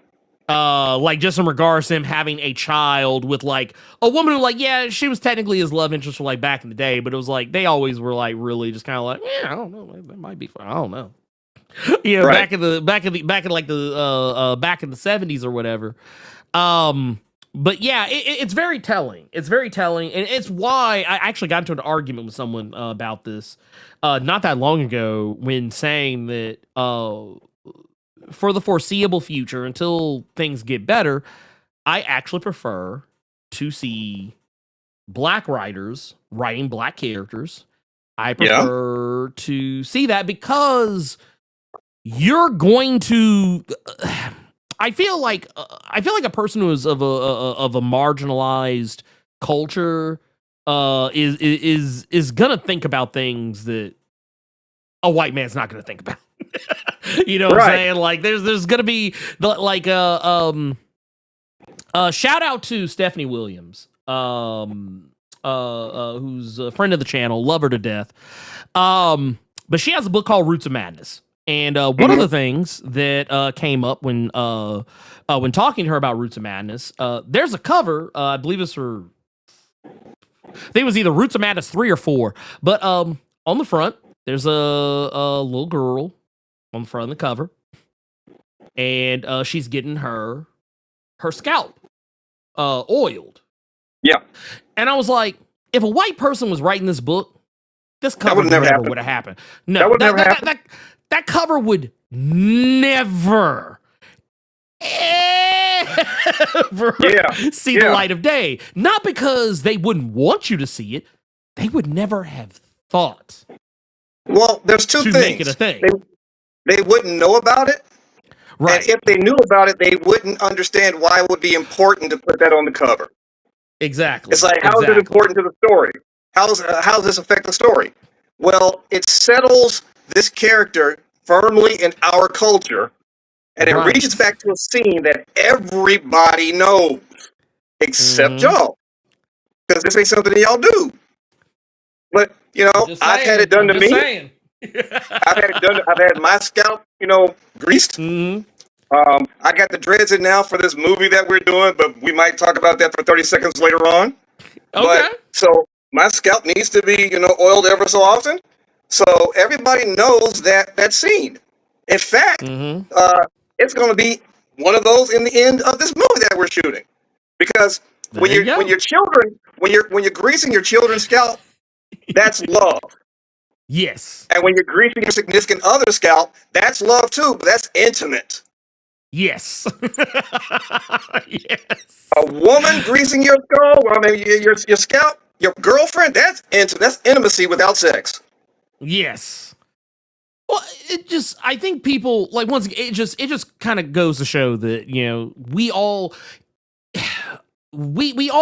Like just in regards to him having a child with like a woman who she was technically his love interest for back in the day, but it was they always were really just kind of I don't know, that might be fun. I don't know. Back in the 70s or whatever. But yeah, it's very telling. It's very telling, and it's why I actually got into an argument with someone about this not that long ago when saying that for the foreseeable future, until things get better, I actually prefer to see black writers writing black characters. I prefer to see that because you're going to. I feel like a person who is of a marginalized culture is gonna think about things that a white man's not gonna think about. You know what I'm saying? Like there's gonna be shout out to Stephanie Williams, who's a friend of the channel, love her to death. But she has a book called Roots of Madness. And one of the things that came up when talking to her about Roots of Madness, there's a cover. I believe it's her. I think it was either Roots of Madness 3 or 4. But on the front, there's a little girl on the front of the cover, and she's getting her scalp oiled. Yeah. And I was like, if a white person was writing this book, this cover would never happen. No, that would never happen. That cover would never, ever see the light of day. Not because they wouldn't want you to see it. They would never have thought. Well, there's two things. Make it a thing. They wouldn't know about it, Right. And if they knew about it, they wouldn't understand why it would be important to put that on the cover. Exactly. It's like, how is it important to the story? How does this affect the story? Well, it settles this character firmly in our culture, and it reaches back to a scene that everybody knows, except y'all, because this ain't something y'all do. But I've had it done to me. I've had my scalp, greased. I got the dreads in now for this movie that we're doing, but we might talk about that for 30 seconds later on. Okay. But, so my scalp needs to be, oiled ever so often. So everybody knows that scene. In fact, it's going to be one of those in the end of this movie that we're shooting, because when you're greasing your children's scalp, that's love. Yes. And when you're greasing your significant other's scalp, that's love too, but that's intimate. Yes. Yes. A woman greasing your skull, your scalp, your girlfriend, that's intimacy without sex. Yes. Well, I think people, like, once again, it just kind of goes to show that, we all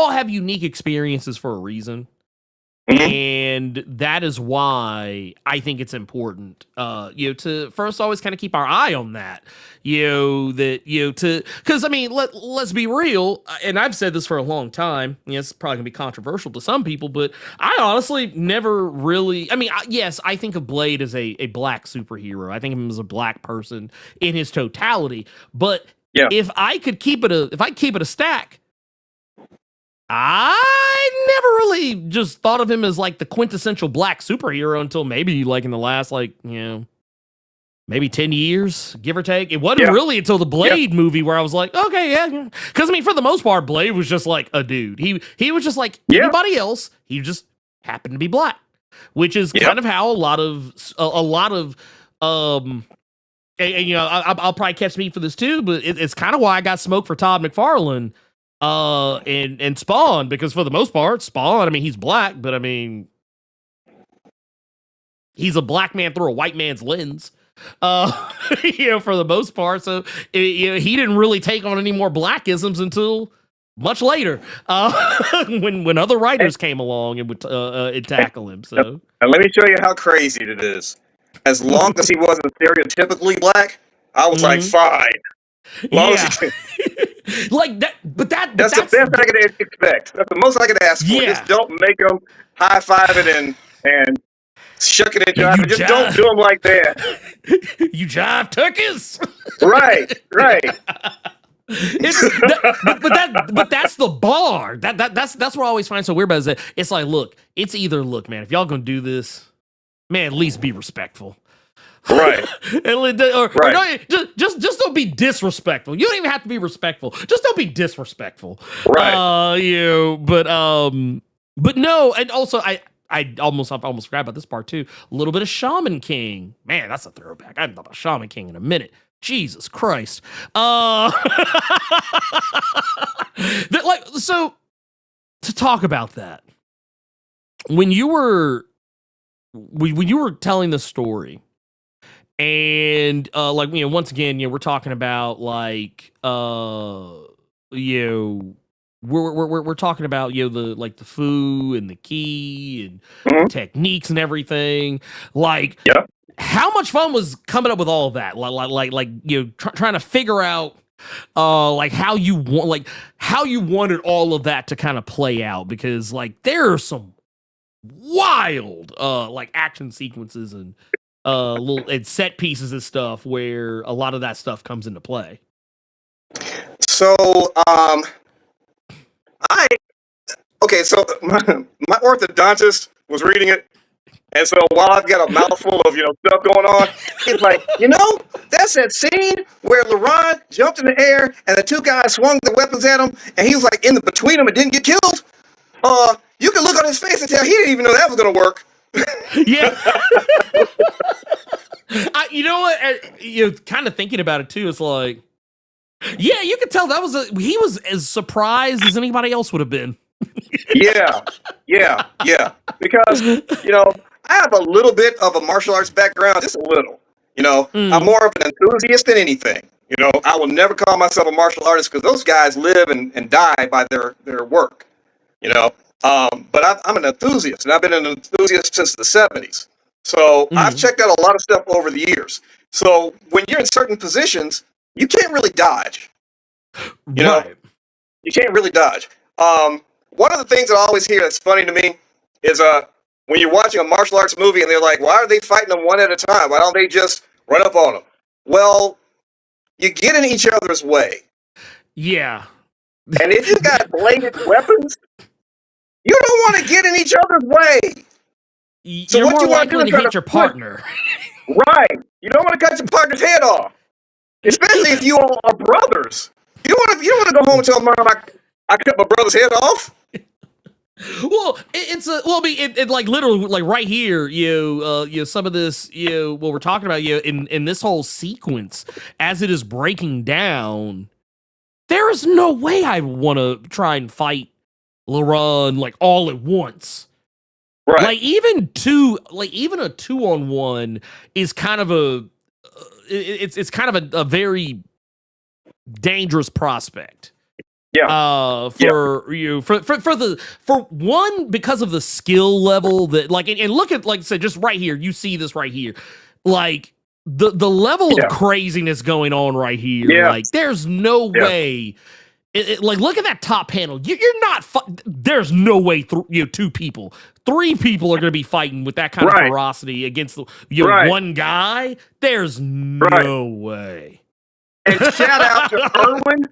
have unique experiences for a reason. And that is why I think it's important, to first always kind of keep our eye on that, because let's be real. And I've said this for a long time. It's probably gonna be controversial to some people, but I honestly never really, yes, I think of Blade as a black superhero. I think of him as a black person in his totality. But if I keep it a stack, I never really just thought of him as like the quintessential black superhero until maybe like in the last maybe 10 years, give or take. It wasn't really until the Blade movie where I was like, okay, yeah. Because for the most part, Blade was just like a dude. He was just like anybody else. He just happened to be black, which is kind of how a lot of I'll probably catch me for this too, but it's kind of why I got smoked for Todd McFarlane. And Spawn, because for the most part, Spawn, he's black, but he's a black man through a white man's lens. For the most part. So he didn't really take on any more blackisms until much later, when other writers came along and would tackle him. So, and let me show you how crazy it is. As long as he wasn't stereotypically black, I was like, fine. Like that, but that's the best I could expect. That's the most I could ask for. Just don't make them high-five and shuck it into you. Just don't do them like that. You jive turkeys. Right. But that's the bar. That's what I always find so weird about it. It's like, look, man, if y'all gonna do this, man, at least be respectful. Right. Or just don't be disrespectful. You don't even have to be respectful. Just don't be disrespectful. Right. But no, and also I almost forgot about this part too. A little bit of Shaman King. Man, that's a throwback. I haven't thought about Shaman King in a minute. Jesus Christ. So to talk about that, when you were telling the story. And once again, we're talking about we're talking about the foo and the key and techniques and everything. How much fun was coming up with all of that? Trying to figure out how you wanted all of that to kind of play out, because there are some wild action sequences and little and set pieces and stuff where a lot of that stuff comes into play. So my orthodontist was reading it, and so while I've got a mouthful of stuff going on, he's like, that's that scene where LeRon jumped in the air and the two guys swung their weapons at him, and he was like in between them and didn't get killed. You can look on his face and tell he didn't even know that was gonna work. Yeah. You know what? Kind of thinking about it too, it's like, yeah, you could tell he was as surprised as anybody else would have been. Yeah. Because, I have a little bit of a martial arts background, just a little. I'm more of an enthusiast than anything. You know, I will never call myself a martial artist because those guys live and die by their work. You know, but I'm an enthusiast, and I've been an enthusiast since the 70s. So I've checked out a lot of stuff over the years. So when you're in certain positions, you can't really dodge. You know, you can't really dodge. One of the things that I always hear that's funny to me is when you're watching a martial arts movie and they're like, why are they fighting them one at a time? Why don't they just run up on them? Well, you get in each other's way. Yeah. And if you got bladed weapons, you don't want to get in each other's way. So you're more likely to hit your partner. Right. You don't want to cut your partner's head off. Especially if you all are brothers. You don't want to go home and tell mom I cut my brother's head off. Well, it like literally like right here, some of this, what we're talking about, in this whole sequence as it is breaking down, there is no way I want to try and fight LaRon like all at once. Right. Like even a 2-on-1 is kind of it's kind of a very dangerous prospect. Yeah. For one, because of the skill level that like, and look at, like I said, just right here, you see this right here, like the level of craziness going on right here. Yeah. Like there's no way. Like look at that top panel. You're not. There's no way. 2 people, 3 people are going to be fighting with that kind of ferocity against one guy. There's no way. And shout out to Erwin.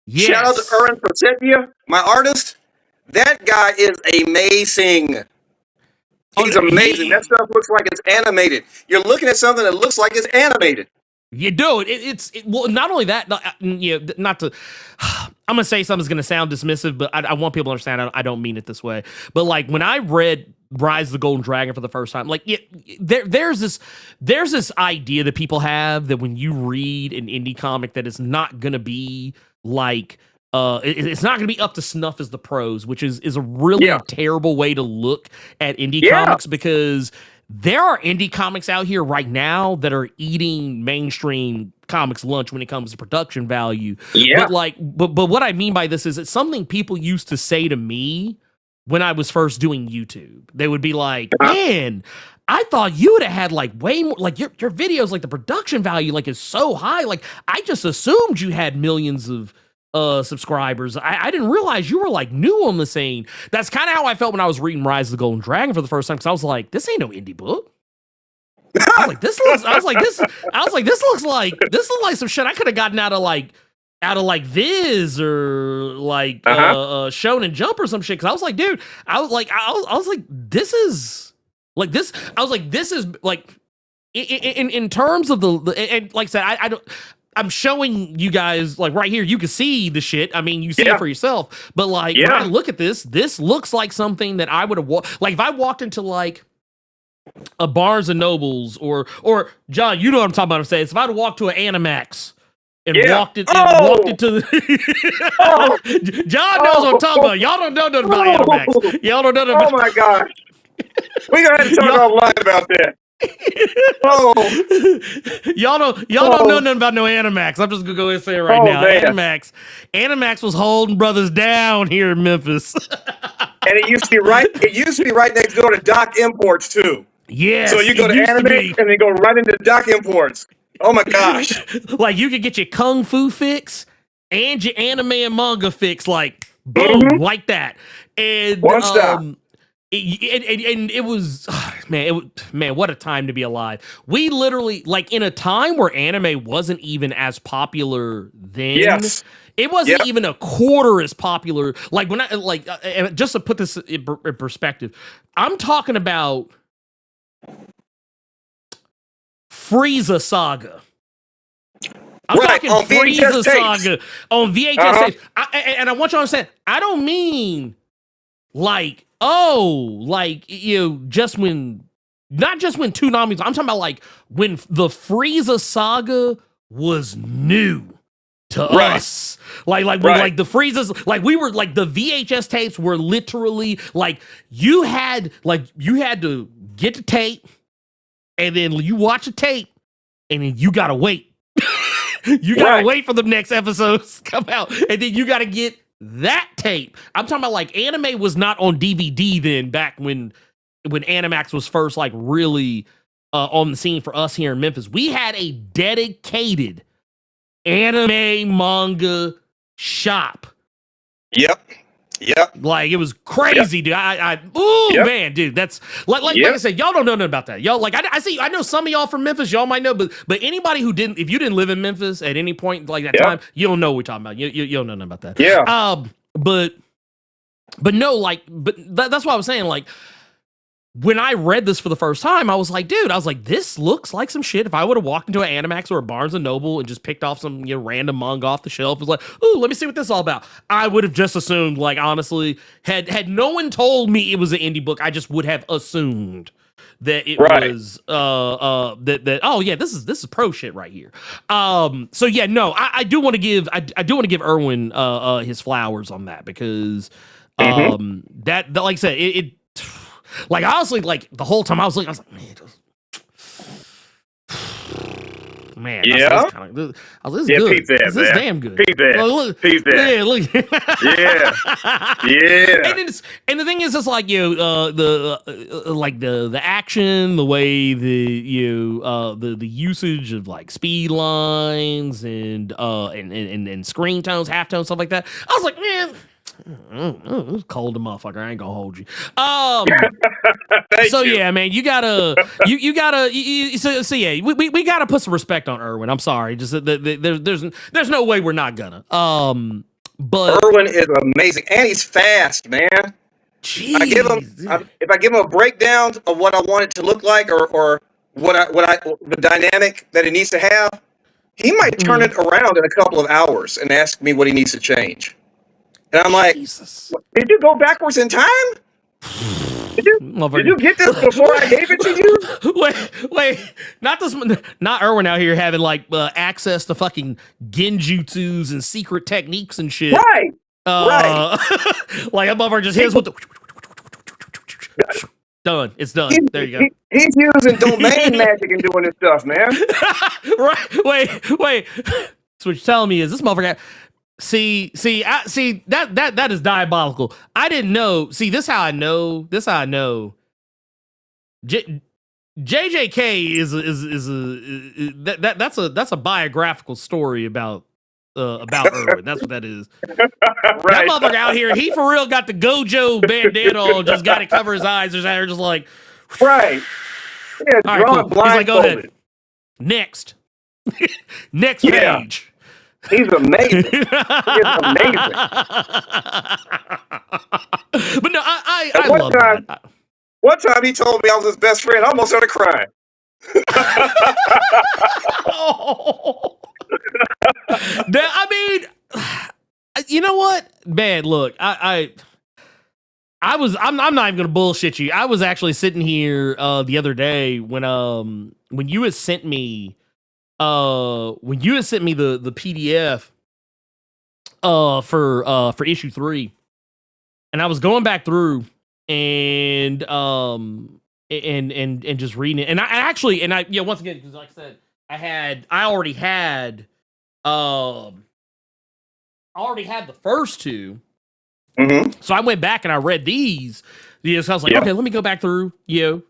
Yes. Shout out to Erwin Persetia, my artist. That guy is amazing. He's amazing. That stuff looks like it's animated. You're looking at something that looks like it's animated. You do it. Well, not only that. Not to. I'm gonna say something's gonna sound dismissive, but I want people to understand. I don't mean it this way. But like when I read Rise of the Golden Dragon for the first time, like there's this idea that people have that when you read an indie comic that it's not gonna be like it's not gonna be up to snuff as the pros, which is a really terrible way to look at indie comics, because there are indie comics out here right now that are eating mainstream comics lunch when it comes to production value. Yeah. But what I mean by this is it's something people used to say to me when I was first doing YouTube. They would be like, man, I thought you would have had like way more, like your videos, like the production value like is so high. Like I just assumed you had millions of subscribers. I didn't realize you were like new on the scene. That's kind of how I felt when I was reading Rise of the Golden Dragon for the first time, because I was like, this ain't no indie book. I was like, this looks like some shit I could have gotten out of like Viz or like Shonen Jump or some shit. Because I was like, dude, I was like, this is like this. I was like, this is like in terms of the and like I said, I don't. I'm showing you guys like right here. You can see the shit. I mean, you see it for yourself. But like when I look at this looks like something that I would have like if I walked into like a Barnes and Nobles or John, you know what I'm talking about. I'm saying if I'd walked to an Animax and walked into the John knows what I'm talking about. Y'all don't know nothing about Animax. Y'all don't know nothing about. Oh my gosh, we gonna have to talk offline about that. Y'all don't know nothing about no Animax. I'm just gonna go ahead and say it right now. Man. Animax was holding brothers down here in Memphis. And it used to be right next door to Doc Imports too. Yes. So you go to Animax and they go right into Doc Imports. Oh my gosh. Like you could get your Kung Fu fix and your anime and manga fix, like boom, like that. And one stop. It was man, what a time to be alive. We literally, like, in a time where anime wasn't even as popular then. It wasn't even a quarter as popular. Like when I just to put this in perspective, I'm talking about Frieza Saga. I'm talking Frieza Saga on VHS tapes. And I want you to understand, I don't mean like, just when, not just when Toonami's, I'm talking about like when the Frieza Saga was new to us. Like the Friezas, like we were like the VHS tapes were literally like you had to get the tape and then you watch a tape and then you gotta wait. You gotta wait for the next episodes to come out, and then you gotta get that tape. I'm talking about like anime was not on DVD then, back when Animax was first like really on the scene for us here in Memphis. We had a dedicated anime manga shop. Yep. Like, it was crazy, dude. Man, dude, that's like I said, y'all don't know nothing about that. Y'all, like, I know some of y'all from Memphis, y'all might know, but anybody who didn't, if you didn't live in Memphis at any point like that time, you don't know what we're talking about. You don't know nothing about that. Yeah. But no, like, that's why I was saying, like, when I read this for the first time, I was like, this looks like some shit. If I would have walked into an Animax or a Barnes and Noble and just picked off some random manga off the shelf, was like, ooh, let me see what this is all about. I would have just assumed, like, honestly, had no one told me it was an indie book, I just would have assumed that it was this is pro shit right here. So yeah, no, I do want to give Erwin his flowers on that, because that like I said, it like, honestly, like, the whole time I was like, man, this is good. This is damn good. Peep that. Look. Yeah. And the thing is, it's like, the action, the way the usage of like speed lines and screen tones, halftones, stuff like that. I was like, man, it was cold, the motherfucker. I ain't gonna hold you. So yeah, man, you gotta, we gotta put some respect on Erwin. I'm sorry, just there's no way we're not gonna. But Erwin is amazing, and he's fast, man. Jeez. If I give him a breakdown of what I want it to look like, or the dynamic that it needs to have, he might turn it around in a couple of hours and ask me what he needs to change. And I'm like, did you go backwards in time? Did you get this before I gave it to you? Wait, not Erwin out here having like access to fucking genjutsus and secret techniques and shit. Right. Like, a motherfucker just hits with the done. It's done. There you go. He's using domain magic and doing this stuff, man. Right. Wait. So what you're telling me is this motherfucker. See, that is diabolical. I didn't know. See, this how I know. JJK is that's a biographical story about Erwin. That's what that is. Right. That motherfucker out here, he for real got the Gojo bandana on, just got to cover his eyes. Just out here, just like, right. Yeah, all right, cool. He's like, go ahead. Next page. He's amazing. He's amazing. But no, I love that. One time he told me I was his best friend. I almost started crying. I mean, you know what, man? Look, I'm not even gonna bullshit you. I was actually sitting here the other day when you had sent me the PDF for issue 3, and I was going back through and just reading it, and I once again, because like I said, I already had the first two. So I went back and I read these. So I was like, okay, let me go back through, get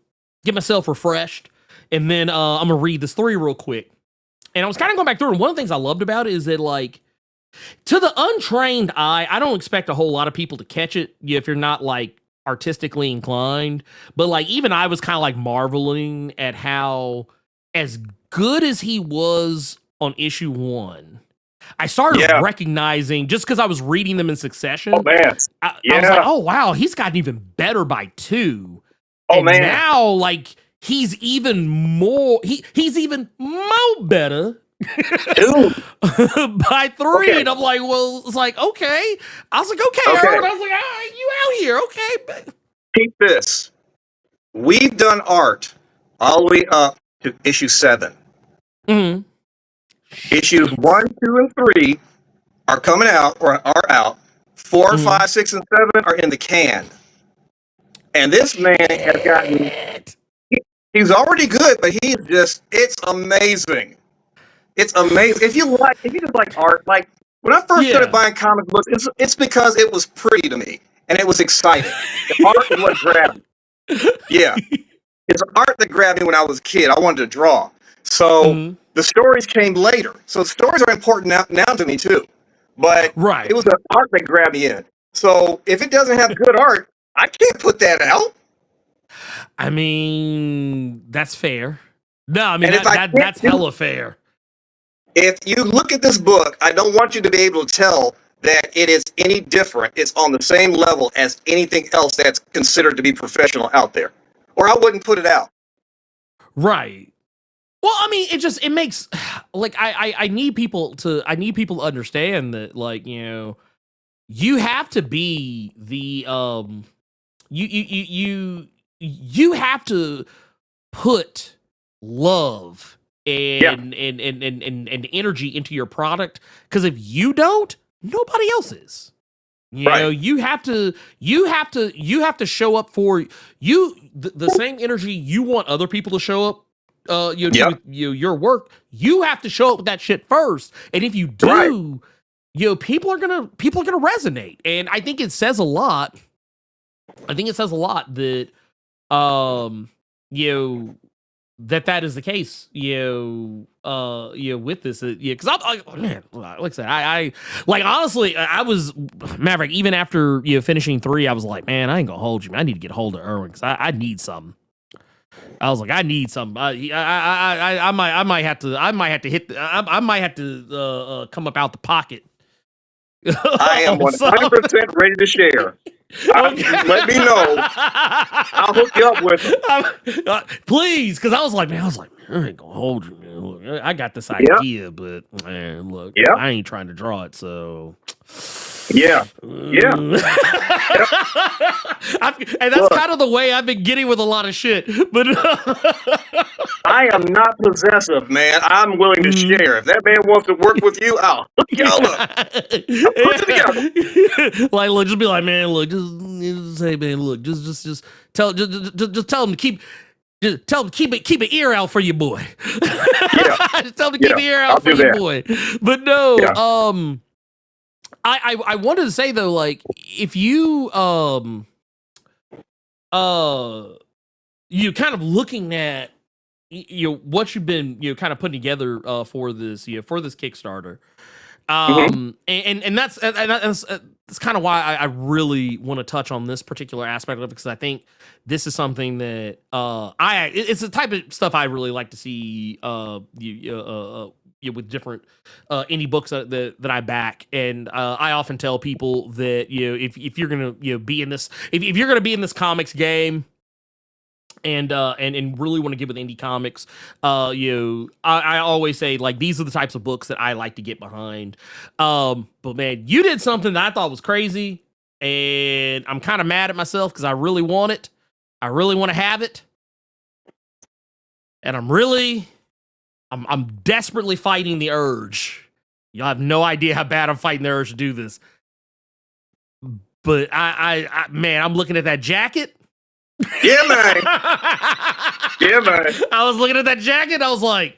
myself refreshed, and then I'm gonna read this 3 real quick. And I was kind of going back through, and one of the things I loved about it is that, like, to the untrained eye, I don't expect a whole lot of people to catch it if you're not, like, artistically inclined. But, like, even I was kind of, like, marveling at how, as good as he was on issue 1, I started recognizing, just because I was reading them in succession, I was like, oh, wow, he's gotten even better by 2. And now, like, he's even more better by 3. Okay. And I'm like, well, it's like, okay. I was like, okay. Erwin. I was like, you out here, okay. Keep this. We've done art all the way up to issue 7. Issues 1, 2, and 3 are coming out or are out. 4, 5, 6, and 7 are in the can. And this man has gotten... He's already good, but it's amazing. It's amazing. If you just like art, like when I first started buying comic books, it's because it was pretty to me and it was exciting. The art is what grabbed me. Yeah. It's art that grabbed me when I was a kid. I wanted to draw. So the stories came later. So stories are important now to me too. But it was the art that grabbed me in. So if it doesn't have good art, I can't put that out. I mean, that's fair. No, I mean that's hella fair. If you look at this book, I don't want you to be able to tell that it is any different. It's on the same level as anything else that's considered to be professional out there. Or I wouldn't put it out. Right. Well, I mean, it makes like I need people to understand that, like, you know, you have to be the you have to put love and energy into your product, because if you don't, nobody else is. You know, you have to show up for the same energy you want other people to show up your work. You have to show up with that shit first, and if you do, people are gonna resonate. And I think it says a lot. That that is the case, with this, because I'm like, man, like I said, I like, honestly, I was Maverick, even after finishing 3, I was like, man, I ain't gonna hold you, man. I need to get a hold of Erwin, because I need something. I was like, I need something. I might have to come up out the pocket. I am 100% ready to share. Let me know. I'll hook you up with them. Please, because I was like, man, I ain't gonna hold you, man. Look, I got this idea, but man, look, I ain't trying to draw it, so and that's kind of the way I've been getting with a lot of shit. But I am not possessive, man. I'm willing to share. If that man wants to work with you, I'll hook y'all up. Put it together. Like, look, just be like, man, look, just say, man, look, just tell him to keep. Just tell him to keep an ear out for your boy. Just tell him to keep an ear out for your boy. But no, I wanted to say though, like, if you you kind of looking at what you've been kind of putting together for this Kickstarter, and that's kind of why I really want to touch on this particular aspect of it, because I think this is something that it's the type of stuff I really like to see with different indie books that I back. And I often tell people that if you're gonna be in this, if you're gonna be in this comics game, and really want to get with indie comics, I always say, like, these are the types of books that I like to get behind. But man, you did something that I thought was crazy, and I'm kind of mad at myself because I really want it. I really want to have it, and I'm desperately fighting the urge. Y'all have no idea how bad I'm fighting the urge to do this. But man, I'm looking at that jacket. Yeah, man. I was looking at that jacket. I was like,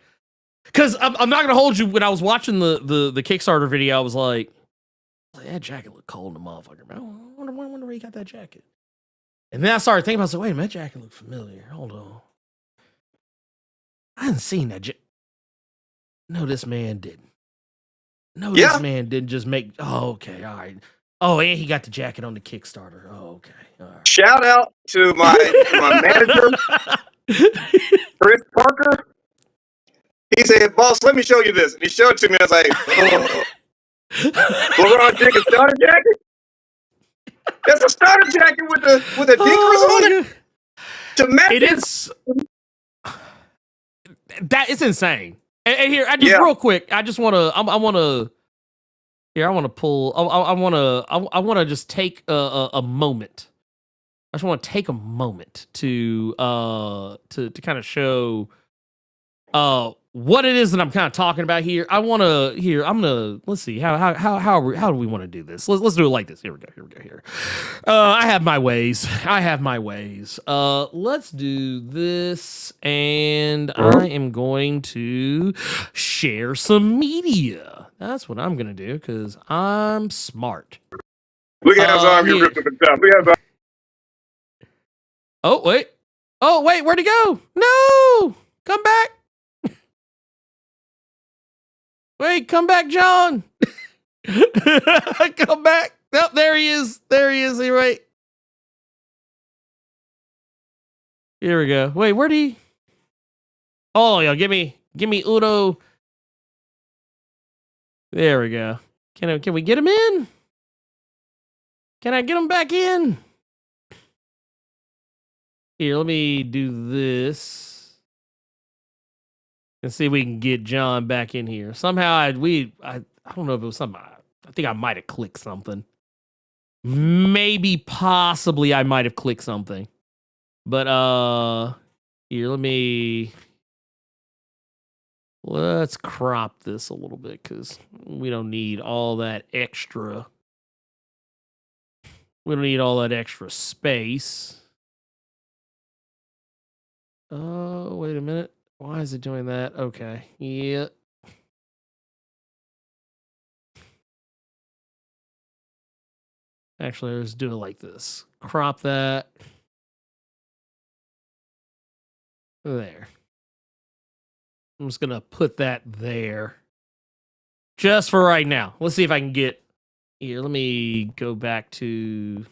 because I'm not gonna hold you. When I was watching the Kickstarter video, I was like, that jacket looked cold in the motherfucker, man. I wonder where he got that jacket. And then I started thinking, I was like, wait a minute, that jacket looked familiar. Hold on, I hadn't seen that jacket. No, this man didn't. No, this man didn't just make. Oh, okay, all right. Oh, and he got the jacket on the Kickstarter. Oh, okay. All right. Shout out to my manager, Chris Parker. He said, "Boss, let me show you this." And he showed it to me. I was like, "Oh, we're on a starter jacket. That's a starter jacket with a decrease on it to match it. Is that is insane." And here, I just real quick, I just want to. I want to. Here, I want to pull. I want to just take a moment. I just want to take a moment to kind of show what it is that I'm kind of talking about here. I'm gonna let's see how do we want to do this? Let's do it like this. Here we go. I have my ways. Let's do this, and I am going to share some media. That's what I'm gonna do because I'm smart. Look at how Zom gets ripped up and stuff. Look at how Oh wait, where'd he go? No, come back. Wait, come back, John. Come back. Oh, there he is. Here, wait. Here we go. Wait, where'd he? Oh, yeah, give me Udo. There we go. Can we get him in? Can I get him back in? Here, let me do this. And see if we can get John back in here. Somehow I don't know if it was something. I think I might have clicked something. Maybe possibly I might have clicked something. But here, let's crop this a little bit because we don't need all that extra. We don't need all that extra space. Oh, wait a minute. Why is it doing that? Okay. Yeah. Actually, let's do it like this. Crop that. There. I'm just going to put that there. Just for right now. Let's see if I can get... Here, let me go back to...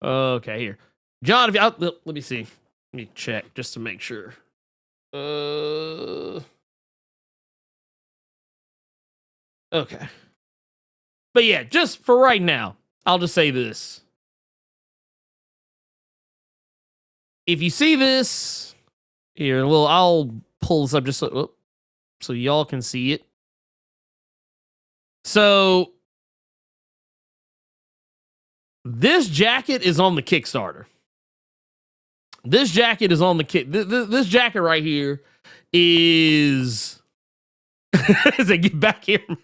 Okay, here. John, if you... let me see. Let me check just to make sure. Okay. But yeah, just for right now, I'll just say this. If you see this... Here, well, I'll pull this up just so y'all can see it. So... This jacket is on the Kickstarter. This jacket is on the this jacket right here is... Say, get back here, man.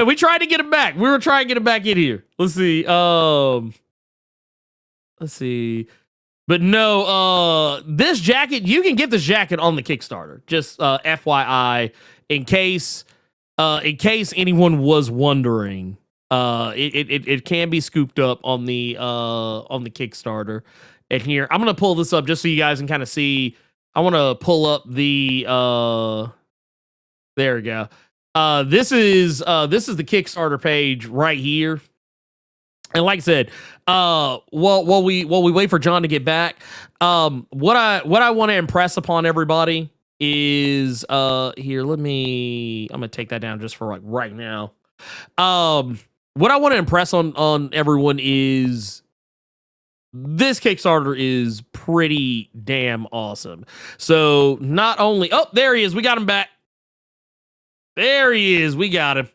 We tried to get him back. We were trying to get him back in here. Let's see. Let's see. But no, this jacket, you can get this jacket on the Kickstarter. Just FYI, in case anyone was wondering. It can be scooped up on the Kickstarter. And here, I'm gonna pull this up just so you guys can kind of see. I want to pull up the there we go. This is the Kickstarter page right here. And like I said, while we wait for John to get back, what I want to impress upon everybody is here. I'm gonna take that down just for like right now. What I want to impress on everyone is this Kickstarter is pretty damn awesome. So not only, oh, there he is. We got him back. There he is. We got him.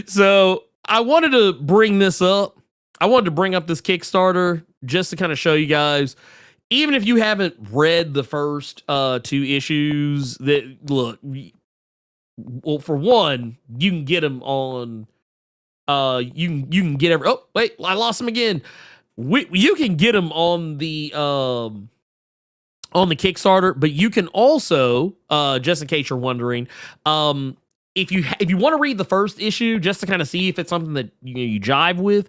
So I wanted to bring this up. I wanted to bring up this Kickstarter just to kind of show you guys, even if you haven't read the first 2 issues, that look, well, for one, you can get them on, you can get every, oh, wait, I lost him again. You can get them on the Kickstarter, but you can also, just in case you're wondering, if you want to read the first issue just to kind of see if it's something that you jive with,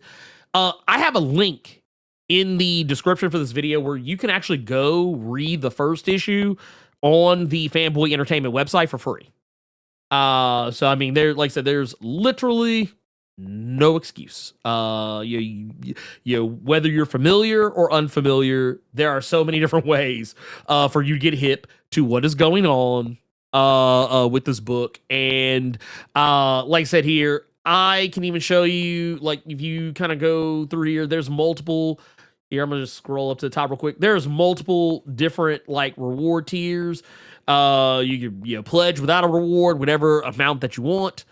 I have a link in the description for this video where you can actually go read the first issue on the Fanboy Entertainment website for free. So I mean, like I said, there's literally no excuse. You whether you're familiar or unfamiliar, there are so many different ways for you to get hip to what is going on with this book. And like I said here, I can even show you, like, if you kind of go through here, there's multiple. Here, I'm gonna just scroll up to the top real quick. There's multiple different like reward tiers. You can pledge without a reward, whatever amount that you want.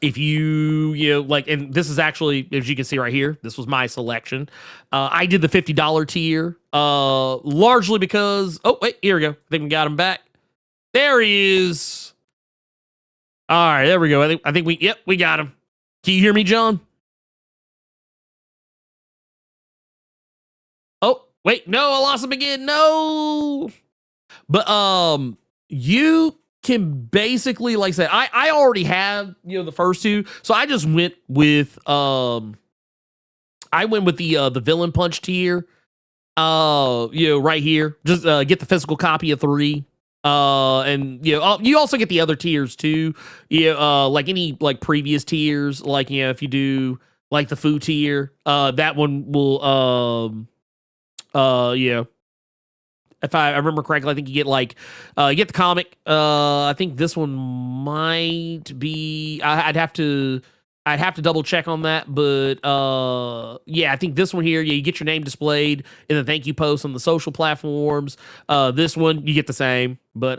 if you like, and this is actually, as you can see right here, this was my selection. I did the $50 tier, largely because, oh wait, here we go. I think we got him back. There he is. All right, there we go. I think we got him. Can you hear me, John? Oh wait, no, I lost him again. No, but you can basically, like I said, I already have the first two, so I just went with the villain punch tier. Right here, just get the physical copy of 3. And you also get the other tiers too. Like any like previous tiers, like if you do like the Fu tier, that one will if I remember correctly, I think you get like you get the comic. I think this one might be. I'd have to double check on that, but yeah, I think this one here, you get your name displayed in the thank you post on the social platforms. This one you get the same, but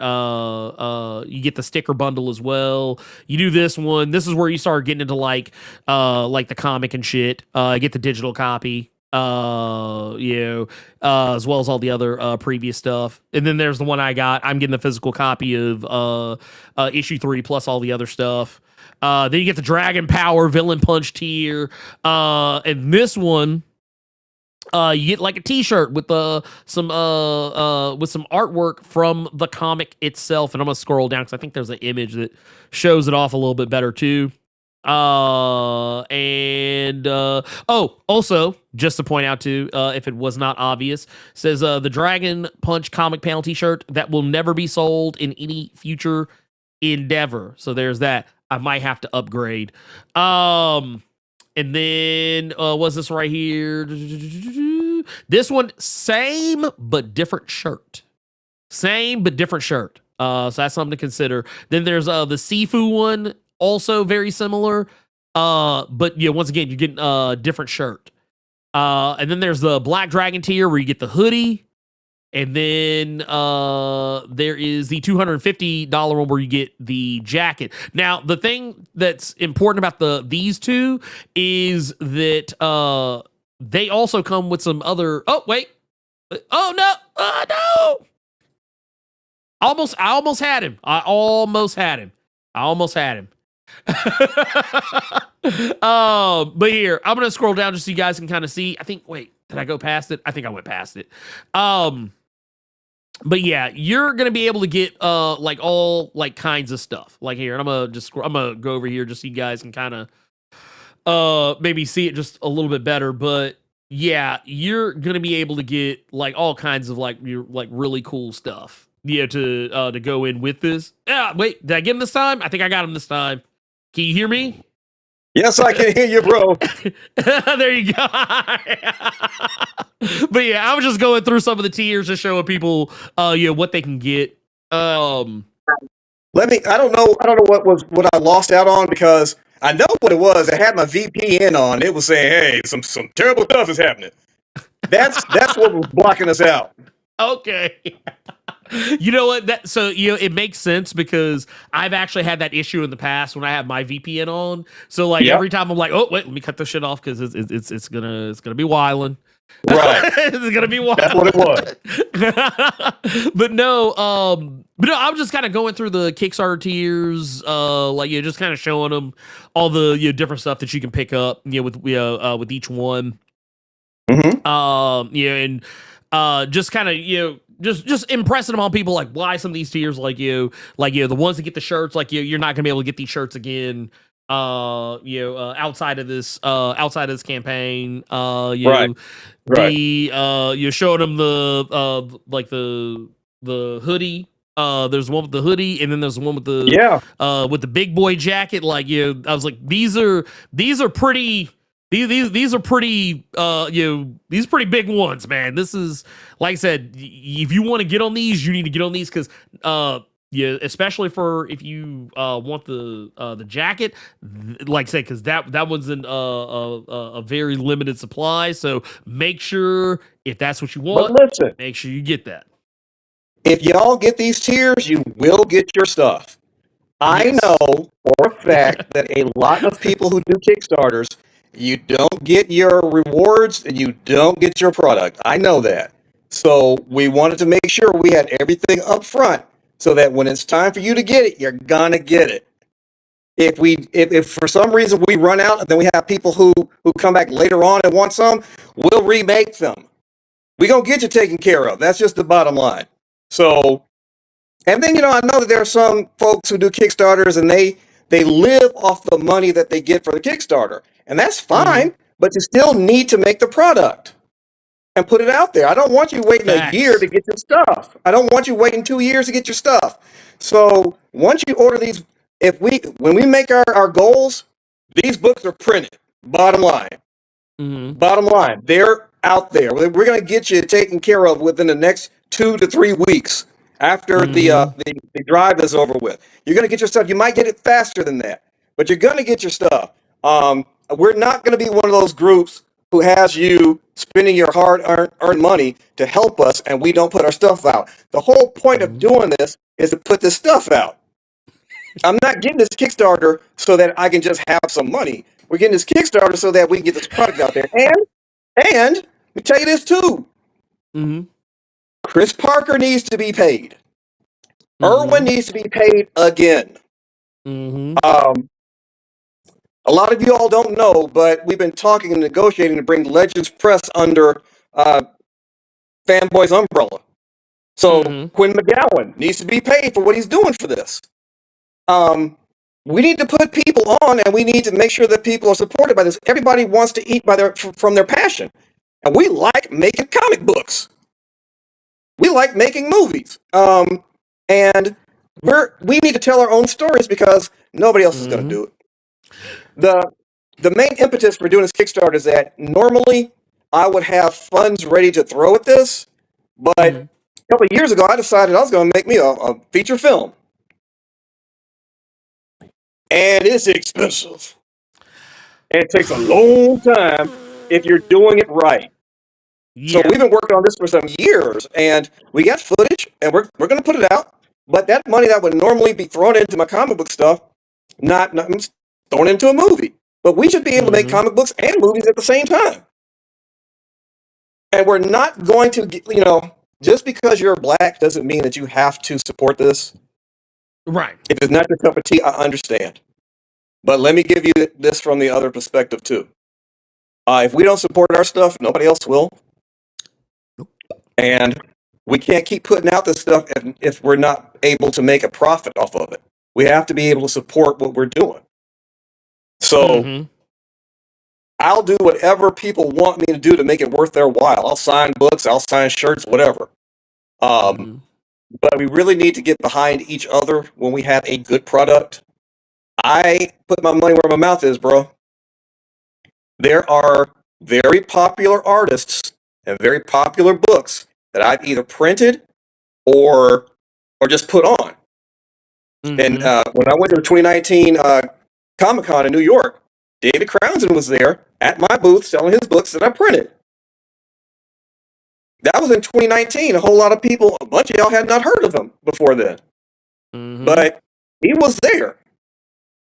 you get the sticker bundle as well. You do this one. This is where you start getting into like the comic and shit. Get the digital copy. As well as all the other previous stuff. And then there's the one I got. I'm getting the physical copy of issue 3 plus all the other stuff. Then you get the Dragon Power Villain Punch tier. And this one, you get like a T-shirt with some artwork from the comic itself. And I'm gonna scroll down because I think there's an image that shows it off a little bit better too. Also, just to point out too, if it was not obvious, says the Dragon Punch comic panel T-shirt that will never be sold in any future endeavor. So there's that. I might have to upgrade. And then what's this right here? This one, same but different shirt. Same but different shirt. So that's something to consider. Then there's the Sifu one, also very similar. But once again, you're getting a different shirt. And then there's the Black Dragon tier where you get the hoodie. And then there is the $250 one where you get the jacket. Now, the thing that's important about these two is that they also come with some other. Oh wait! Oh no! No! I almost had him. But here, I'm gonna scroll down just so you guys can kind of see. I think. Wait, did I go past it? I think I went past it. But yeah, you're gonna be able to get like all like kinds of stuff. Like here, and I'm gonna go over here just so you guys can kind of maybe see it just a little bit better. But yeah, you're gonna be able to get like all kinds of like your like really cool stuff. To go in with this. Yeah, wait, did I get him this time? I think I got him this time. Can you hear me? Yes, I can hear you, bro. There you go. But yeah, I was just going through some of the tiers to show people what they can get. I don't know what I lost out on, because I know what it was. I had my VPN on. It was saying, hey, some terrible stuff is happening. That's what was blocking us out. Okay. You know what? It makes sense because I've actually had that issue in the past when I have my VPN on. So like every time I'm like, oh wait, let me cut this shit off because it's gonna be wilding. Right. It's gonna be wild. That's what it was. But no, I'm just kind of going through the Kickstarter tiers, just kind of showing them all the different stuff that you can pick up, with each one. Mm-hmm. And just kind of just impressing upon people like why some of these tiers the ones that get the shirts, you're not gonna be able to get these shirts again outside of this campaign. Right. You're showing them the hoodie. There's one with the hoodie, and then there's one with the big boy jacket. I was like, these are pretty. These are pretty these pretty big ones, man. This is, like I said, if you want to get on these, you need to get on these because especially for if you want the jacket, like I said, because that one's in a very limited supply. So make sure if that's what you want, but listen, make sure you get that. If y'all get these tiers, you will get your stuff. I know for a fact that a lot of people who do Kickstarters, you don't get your rewards and you don't get your product. I know that. So we wanted to make sure we had everything up front so that when it's time for you to get it, you're gonna get it. If for some reason we run out and then we have people who come back later on and want some, we'll remake them. We're gonna get you taken care of. That's just the bottom line. So, and then I know that there are some folks who do Kickstarters and they live off the money that they get for the Kickstarter. And that's fine, but you still need to make the product and put it out there. I don't want you waiting a year to get your stuff. I don't want you waiting 2 years to get your stuff. So once you order these, when we make our goals, these books are printed. Bottom line. Bottom line, they're out there. We're going to get you taken care of within the next 2 to 3 weeks after the drive is over with. You're going to get your stuff. You might get it faster than that, but you're going to get your stuff. We're not going to be one of those groups who has you spending your hard-earned money to help us, and we don't put our stuff out. The whole point of doing this is to put this stuff out. I'm not getting this Kickstarter so that I can just have some money. We're getting this Kickstarter so that we can get this product out there. And let me tell you this too. Chris Parker needs to be paid. Irwin needs to be paid again. A lot of you all don't know, but we've been talking and negotiating to bring Legends Press under Fanboy's umbrella. So Quinn McGowan needs to be paid for what he's doing for this. We need to put people on, and we need to make sure that people are supported by this. Everybody wants to eat from their passion, and we like making comic books. We like making movies, and we need to tell our own stories because nobody else is going to do it. The main impetus for doing this Kickstarter is that normally I would have funds ready to throw at this, but a couple of years ago I decided I was going to make me a feature film. And it's expensive. And it takes a long time if you're doing it right. So we've been working on this for some years, and we got footage, and we're going to put it out. But that money that would normally be thrown into my comic book stuff, not thrown into a movie. But we should be able to make comic books and movies at the same time. And we're not going to, just because you're black doesn't mean that you have to support this. Right. If it's not your cup of tea, I understand. But let me give you this from the other perspective, too. If we don't support our stuff, nobody else will. And we can't keep putting out this stuff if we're not able to make a profit off of it. We have to be able to support what we're doing. So I'll do whatever people want me to do to make it worth their while. I'll sign books, I'll sign shirts, whatever. But we really need to get behind each other when we have a good product. I put my money where my mouth is, bro. There are very popular artists and very popular books that I've either printed or just put on. And when I went to the 2019 Comic-Con in New York, David Crownson was there at my booth selling his books that I printed. That was in 2019. A whole lot of people, a bunch of y'all had not heard of him before then. But he was there.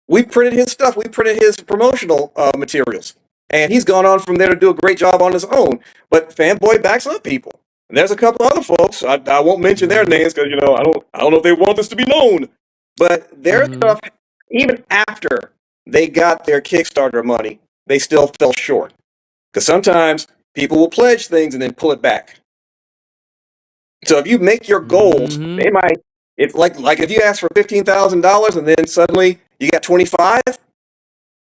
We printed his stuff. We printed his promotional materials. And he's gone on from there to do a great job on his own. But Fanboy backs up people. And there's a couple other folks. I won't mention their names because, I don't know if they want this to be known. But their stuff, even after they got their Kickstarter money, they still fell short. Because sometimes people will pledge things and then pull it back. So if you make your goals, they might, if you ask for $15,000 and then suddenly you got 25,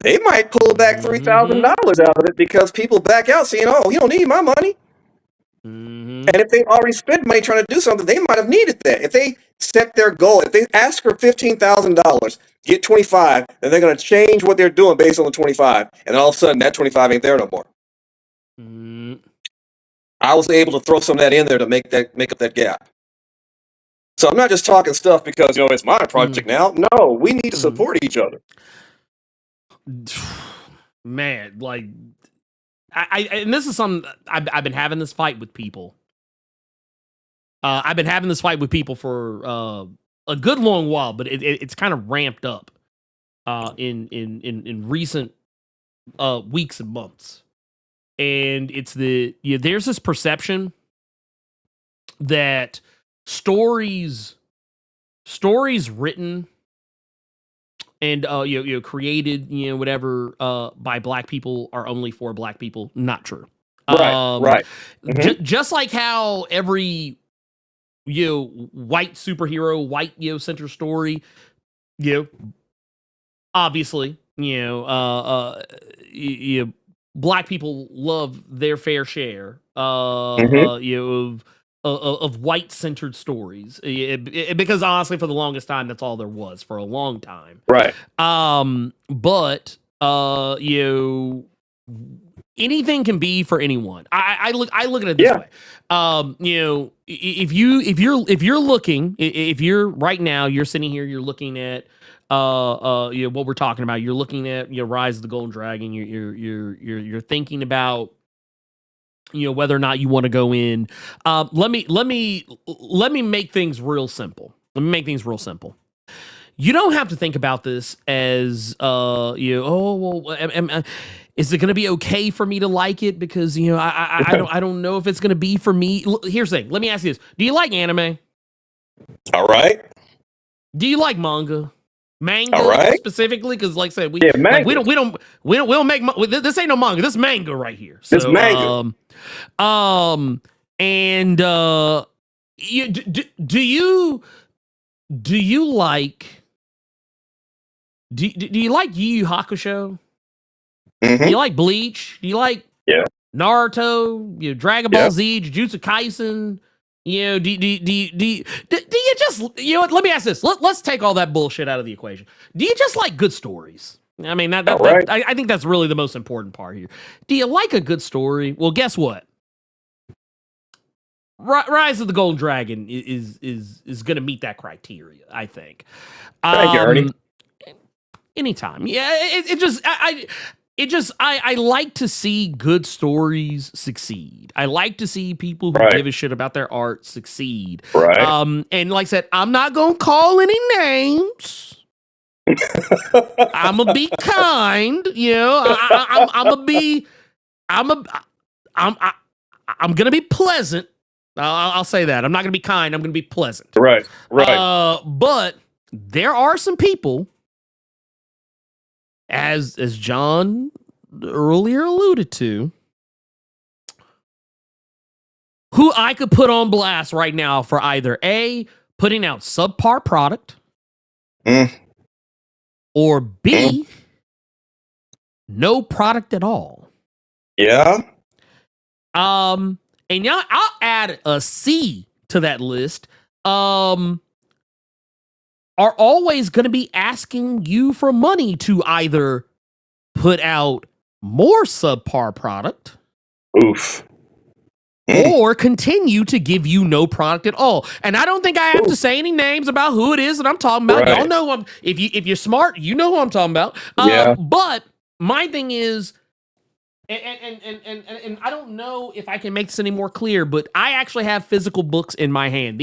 they might pull back $3,000 out of it because people back out saying, "Oh, you don't need my money." And if they already spent money trying to do something, they might have needed that. If they set their goal, if they ask for $15,000, get 25, then they're going to change what they're doing based on the 25, and all of a sudden that 25 ain't there no more. I was able to throw some of that in there to make up that gap. So I'm not just talking stuff because it's my project now. No, we need to support each other. Man, like and this is something I've been having this fight with people. I've been having this fight with people for a good long while, but it's kind of ramped up in recent weeks and months. And it's there's this perception that stories written and created, whatever, by Black people are only for Black people. Not true. Right. Mm-hmm. Just like how every white superhero, white center story, obviously, Black people love their fair share of white centered stories, because honestly, for the longest time, that's all there was for a long time. Right. But anything can be for anyone. I look at it this way. If you're looking, if you're right now, you're sitting here, you're looking at what we're talking about. You're looking at Rise of the Golden Dragon. You're thinking about whether or not you want to go in. Let me make things real simple. You don't have to think about this as is it going to be okay for me to like it? Because I don't know if it's going to be for me. Here's the thing. Let me ask you this: do you like anime? All right. Do you like manga? Manga, all right. Specifically, because like I said, we don't make this ain't no manga. This is manga right here. So, this manga. And do you like do you like Yu Yu Hakusho? Mm-hmm. Do you like Bleach? Do you like Naruto? Dragon Ball Z, Jujutsu Kaisen? Do you just let me ask this. Let's take all that bullshit out of the equation. Do you just like good stories? I mean, I think that's really the most important part here. Do you like a good story? Well, guess what? Rise of the Golden Dragon is going to meet that criteria, I think. Thank you, Ernie. Anytime. Yeah, I like to see good stories succeed. I like to see people who give a shit about their art succeed. Right. And like I said, I'm not going to call any names. I'm going to be kind, I'm going to be pleasant. I'll say that. I'm not going to be kind. I'm going to be pleasant. Right. But there are some people, as John earlier alluded to, who I could put on blast right now for either A, putting out subpar product, or B, no product at all. Yeah. And now I'll add a C to that list. Are always going to be asking you for money to either put out more subpar product, or continue to give you no product at all. And I don't think I have to say any names about who it is that I'm talking about. Y'all know if you're smart, you know who I'm talking about. But my thing is, and I don't know if I can make this any more clear, but I actually have physical books in my hand.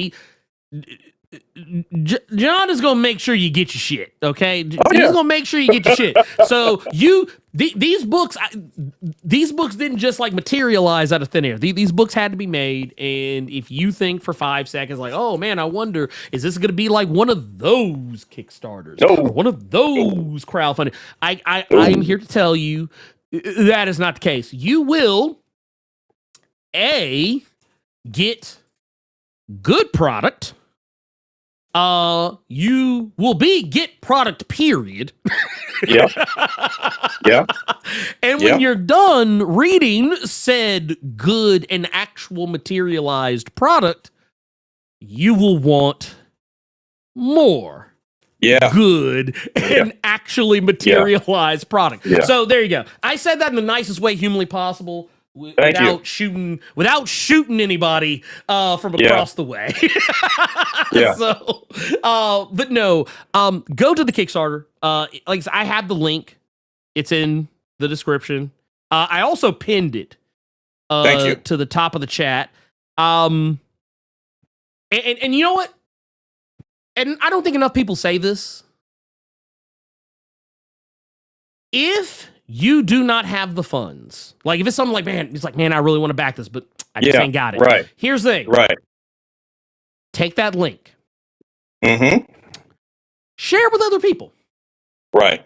John is gonna make sure you get your shit, okay? He's gonna make sure you get your shit. So these books didn't just like materialize out of thin air. These books had to be made, and if you think for 5 seconds, like, oh man, I wonder, is this gonna be like one of those Kickstarters or one of those crowdfunding? I'm here to tell you that is not the case. You will get good product. You will get product, period. Yeah. And when you're done reading said good and actual materialized product, you will want more good and actually materialized product. So there you go. I said that in the nicest way humanly possible. Without shooting anybody from across the way. So, but no, go to the Kickstarter. Like I said, I have the link. It's in the description. I also pinned it to the top of the chat. And you know what? and I don't think enough people say this. If you do not have the funds, like if it's something like, man, it's like, man, I really want to back this, but I just ain't got it. Right. Here's the thing. Right. Take that link. Mm-hmm. Share it with other people. Right.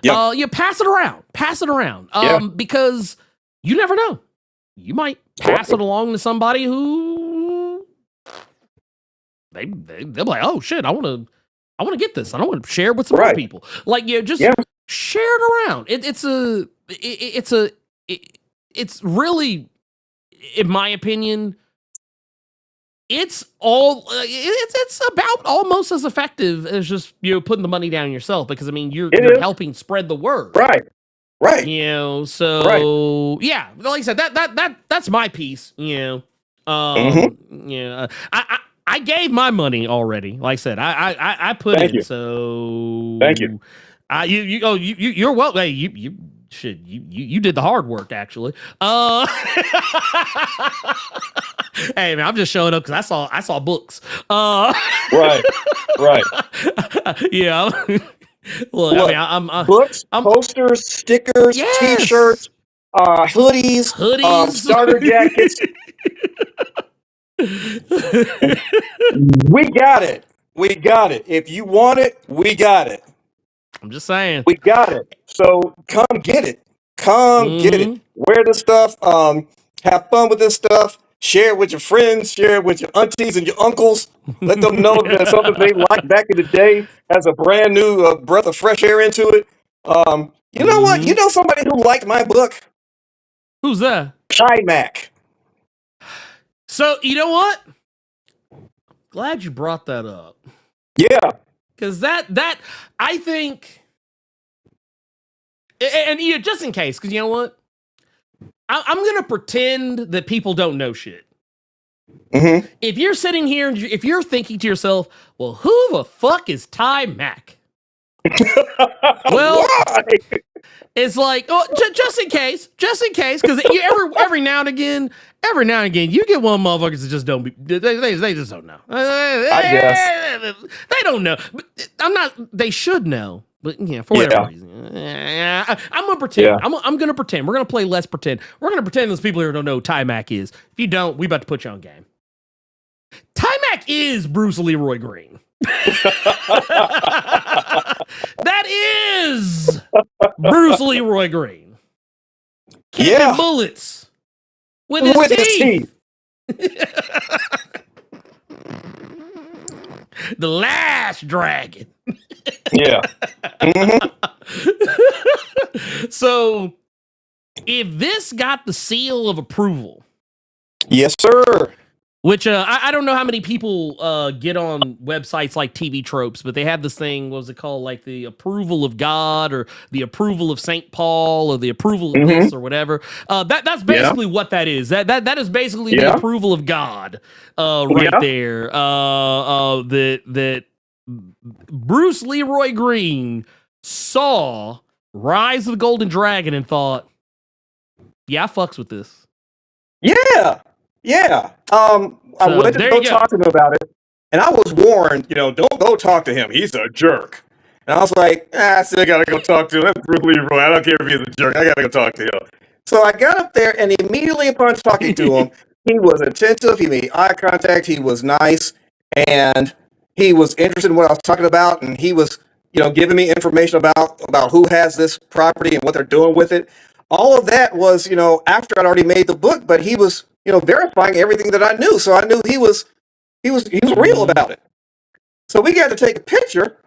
Yep. You pass it around. Pass it around. Because you never know. You might pass it along to somebody who they'll be like, oh shit, I want to get this. I don't want to share it with some other people. Like, just share it around. It's really, in my opinion, it's about almost as effective as just, putting the money down yourself, because I mean, you're helping spread the word. Right. So yeah, like I said, that's my piece. I gave my money already. Like I said, I put Thank in. you. So thank you. You're welcome. Hey, you did the hard work, actually. Hey man, I'm just showing up because I saw books. Right. Yeah. Look, I mean, I'm books, posters, stickers, T-shirts, hoodies, starter jackets. We got it. If you want it, we got it. I'm just saying. We got it. So come get it. Get it. Wear the stuff. Have fun with this stuff. Share it with your friends. Share it with your aunties and your uncles. Let them know that something they liked back in the day has a brand new breath of fresh air into it. You know what? You know somebody who liked my book? Who's that? Mac. So, you know what? Glad you brought that up. Yeah. Because that I think, and just in case, because you know what? I'm going to pretend that people don't know shit. Mm-hmm. If you're sitting here and if you're thinking to yourself, well, who the fuck is Ty Mac? Well, why? It's like, oh, just in case, because every now and again, you get one motherfuckers that just don't be, they just don't know. I guess they don't know. But they should know. But for whatever reason, I'm gonna pretend. Yeah. I'm gonna pretend. We're gonna play less pretend. We're gonna pretend those people here don't know who Ty Mac is. If you don't, we about to put you on game. Ty Mac is Bruce Leroy Green. That is Bruce Leroy Green. Kicking bullets with his teeth. The last dragon. Yeah. So, if this got the seal of approval, yes, sir. Which I don't know how many people get on websites like TV Tropes, but they have this thing. What was it called? Like the approval of God, or the approval of St. Paul, or the approval of this, or whatever. That's basically what that is. That is basically the approval of God, there. That Bruce Leroy Green saw Rise of the Golden Dragon and thought, "Yeah, I fucks with this." Yeah. I went to go talk to him about it, and I was warned, don't go talk to him. He's a jerk. And I was like, I still gotta go talk to him. That's Bruce Leroy. I don't care if he's a jerk. I gotta go talk to him. So I got up there, and immediately upon talking to him, he was attentive. He made eye contact. He was nice, and he was interested in what I was talking about. And he was, giving me information about who has this property and what they're doing with it. All of that was, after I'd already made the book, but he was, verifying everything that I knew. So I knew he was real about it. So we got to take a picture,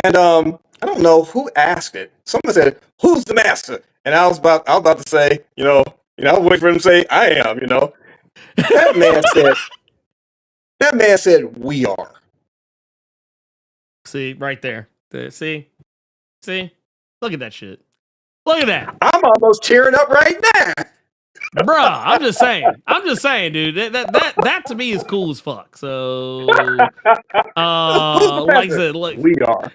and I don't know who asked it. Someone said, "Who's the master?" And I was about to say, I was waiting for him to say, "I am." That man said, "We are." See, right there. See, look at that shit. Look at that. I'm almost tearing up right now. Bruh, I'm just saying, dude. That to me is cool as fuck. So, like I said, we are.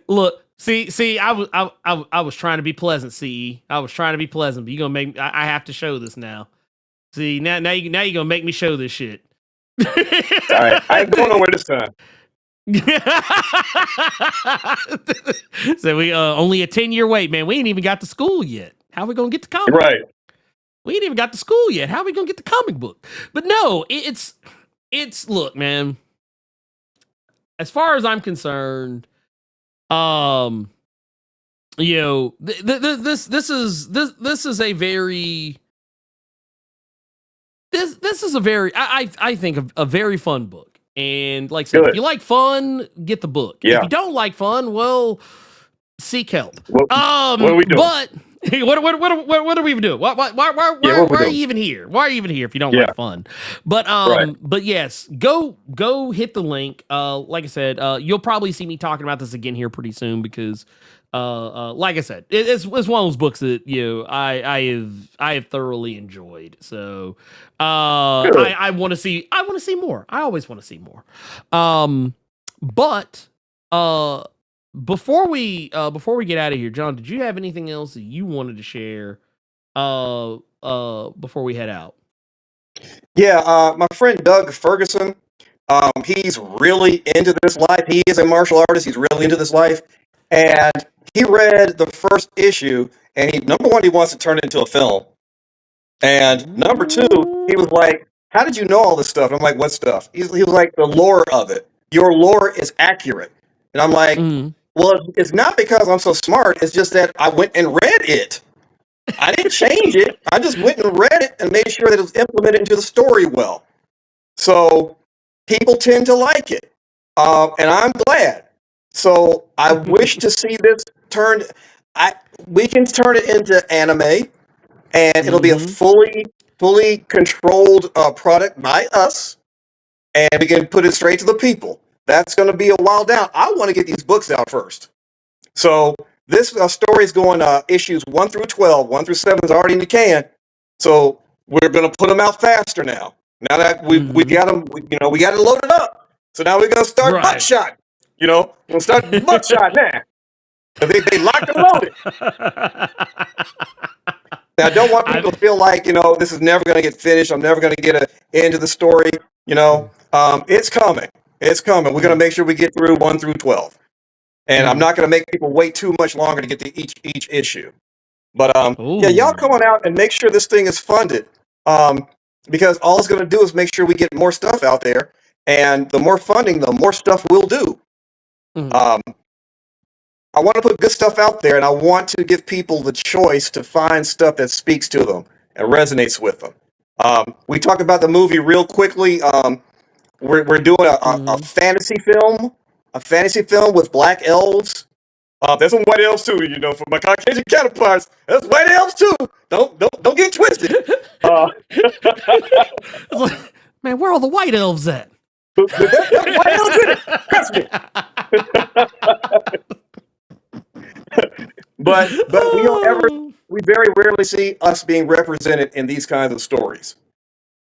Look, see, I was trying to be pleasant. CE, I was trying to be pleasant, but you gonna make me. I have to show this now. See, now you're gonna make me show this shit. All right, I ain't going nowhere this time. So we only a 10-year wait, man. We ain't even got to school yet. How are we gonna get the comic? Right. We ain't even got to school yet. How are we gonna get the comic book? But no, it's look, man. As far as I'm concerned, you know, this is a very I think a very fun book. And like I said, if you like fun, get the book. Yeah. If you don't like fun, well, seek help. What are we doing? But what are we even doing? Why are you even here? Why are you even here if you don't like fun? But but yes, go hit the link. Like I said, you'll probably see me talking about this again here pretty soon because like I said, it's one of those books that I have thoroughly enjoyed. So I want to see more. I always want to see more. But before we get out of here, John, did you have anything else that you wanted to share before we head out? Yeah, my friend Doug Ferguson, he's really into this life. He is a martial artist. He's really into this life. And he read the first issue, and number one, he wants to turn it into a film. And number two, he was like, how did you know all this stuff? And I'm like, what stuff? He was like, the lore of it. Your lore is accurate. And I'm like, well, it's not because I'm so smart. It's just that I went and read it. I didn't change it. I just went and read it and made sure that it was implemented into the story well. So people tend to like it. And I'm glad. So I wish to see this turned. We can turn it into anime, and it'll be a fully controlled product by us, and we can put it straight to the people. That's going to be a while down. I want to get these books out first. So this story is going issues 1 through 12. 1 through 7 is already in the can. So we're going to put them out faster now. Now that we got them, we got it loaded up. So now we're going to start buckshot. We're going to start buckshot now. They locked and loaded. Now, I don't want people to feel like, this is never going to get finished. I'm never going to get an end to the story. It's coming. It's coming. We're going to make sure we get through 1 through 12. And I'm not going to make people wait too much longer to get to each issue. But yeah, y'all come on out and make sure this thing is funded. Because all it's going to do is make sure we get more stuff out there. And the more funding, the more stuff we'll do. I want to put good stuff out there, and I want to give people the choice to find stuff that speaks to them and resonates with them. We talked about the movie real quickly. We're doing a fantasy film. A fantasy film with black elves. There's some white elves too, for my Caucasian counterparts. There's white elves too. Don't get twisted. Man, where are all the white elves at? There's white elves in it. Trust me. but we very rarely see us being represented in these kinds of stories.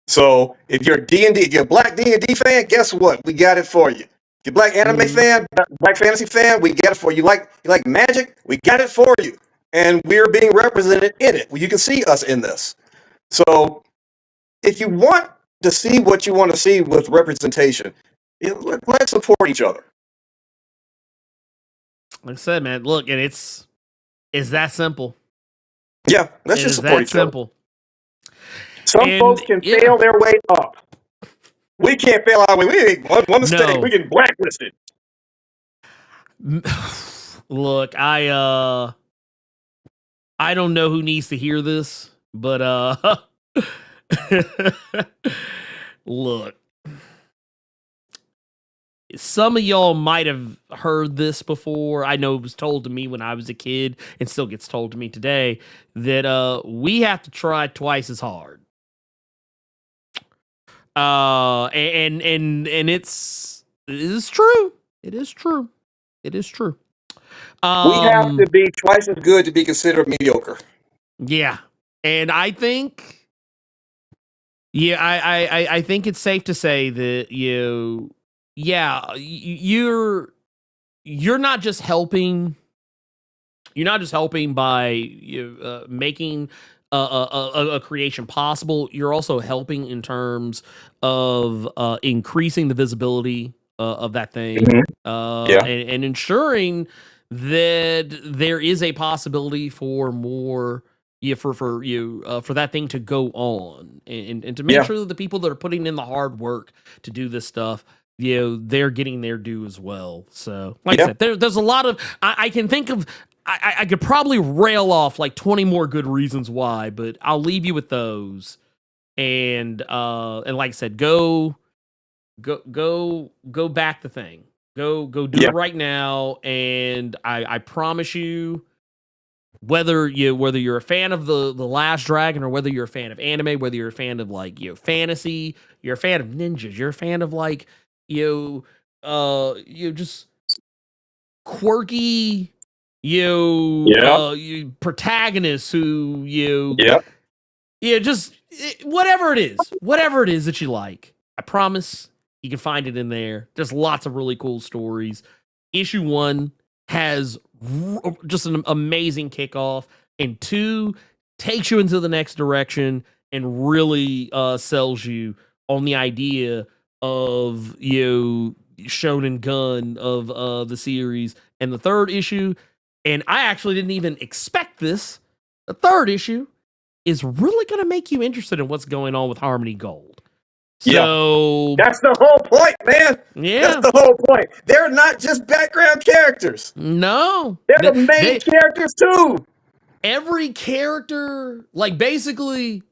So if you're D&D, if you're a black D&D fan, guess what? We got it for you. If you're black anime fan, black fantasy fan, we got it for you. You like magic? We got it for you. And we're being represented in it. You can see us in this. So if you want to see what you want to see with representation, let's support each other. Like I said, man, look, and it's that simple. Yeah, let's just support each simple. Some folks can fail their way up. We can't fail our way. We ain't one mistake. We get blacklisted. Look, I don't know who needs to hear this, but look. Some of y'all might have heard this before. I know it was told to me when I was a kid and still gets told to me today that we have to try twice as hard. And it is true. It is true. It is true. We have to be twice as good to be considered mediocre. Yeah. And I think I think it's safe to say that you're not just helping. You're not just helping by making a creation possible. You're also helping in terms of increasing the visibility of that thing, and ensuring that there is a possibility for more, for that thing to go on, and to make sure that the people that are putting in the hard work to do this stuff, they're getting their due as well. So, like I said, there's a lot of I can think of. I could probably rail off like 20 more good reasons why, but I'll leave you with those. And like I said, go back the thing. Go do it right now. And I promise you, whether you're a fan of the Last Dragon, or whether you're a fan of anime, whether you're a fan of like fantasy, you're a fan of ninjas, you're a fan of like just quirky you protagonists who just whatever it is that you like, I promise you can find it in there. There's lots of really cool stories. Issue 1 has just an amazing kickoff, and 2 takes you into the next direction and really sells you on the idea of Shonen Gun of the series. And the 3rd issue, and I actually didn't even expect this, the 3rd issue is really going to make you interested in what's going on with Harmony Gold. So that's the whole point, man. Yeah, that's the whole point. They're not just background characters. No, they're the main characters too. Every character, like basically,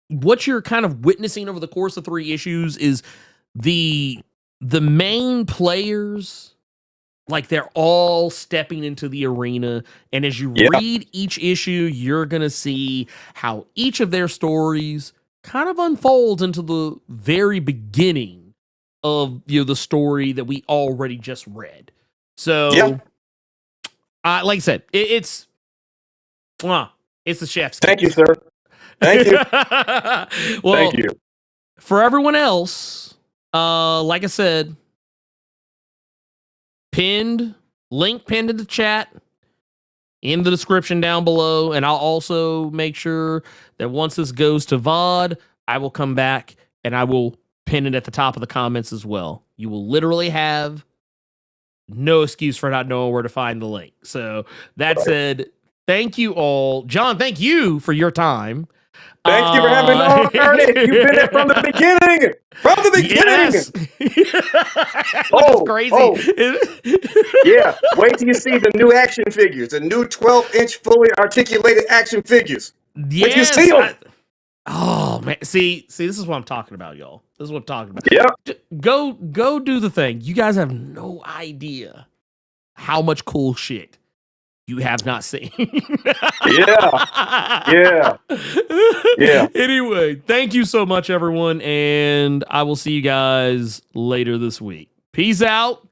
what you're kind of witnessing over the course of 3 issues is the main players. Like they're all stepping into the arena, and as you read each issue, you're gonna see how each of their stories kind of unfolds into the very beginning of the story that we already just read. So, like I said, it's the chef's kiss. Thank you, sir. Thank you. Well, thank you. For everyone else, like I said. Link pinned in the chat, in the description down below, and I'll also make sure that once this goes to VOD, I will come back and I will pin it at the top of the comments as well. You will literally have no excuse for not knowing where to find the link. So that said, thank you all. John, thank you for your time. Thank you for having me on, Ernie. You've been there from the beginning. From the beginning. Yes. Oh, crazy. Yeah. Wait till you see the new action figures, the new 12-inch fully articulated action figures. Yes. Wait till you see them. Oh man. See, this is what I'm talking about, y'all. This is what I'm talking about. Yeah. Go do the thing. You guys have no idea how much cool shit you have not seen. Yeah. Anyway, thank you so much, everyone, and I will see you guys later this week. Peace out.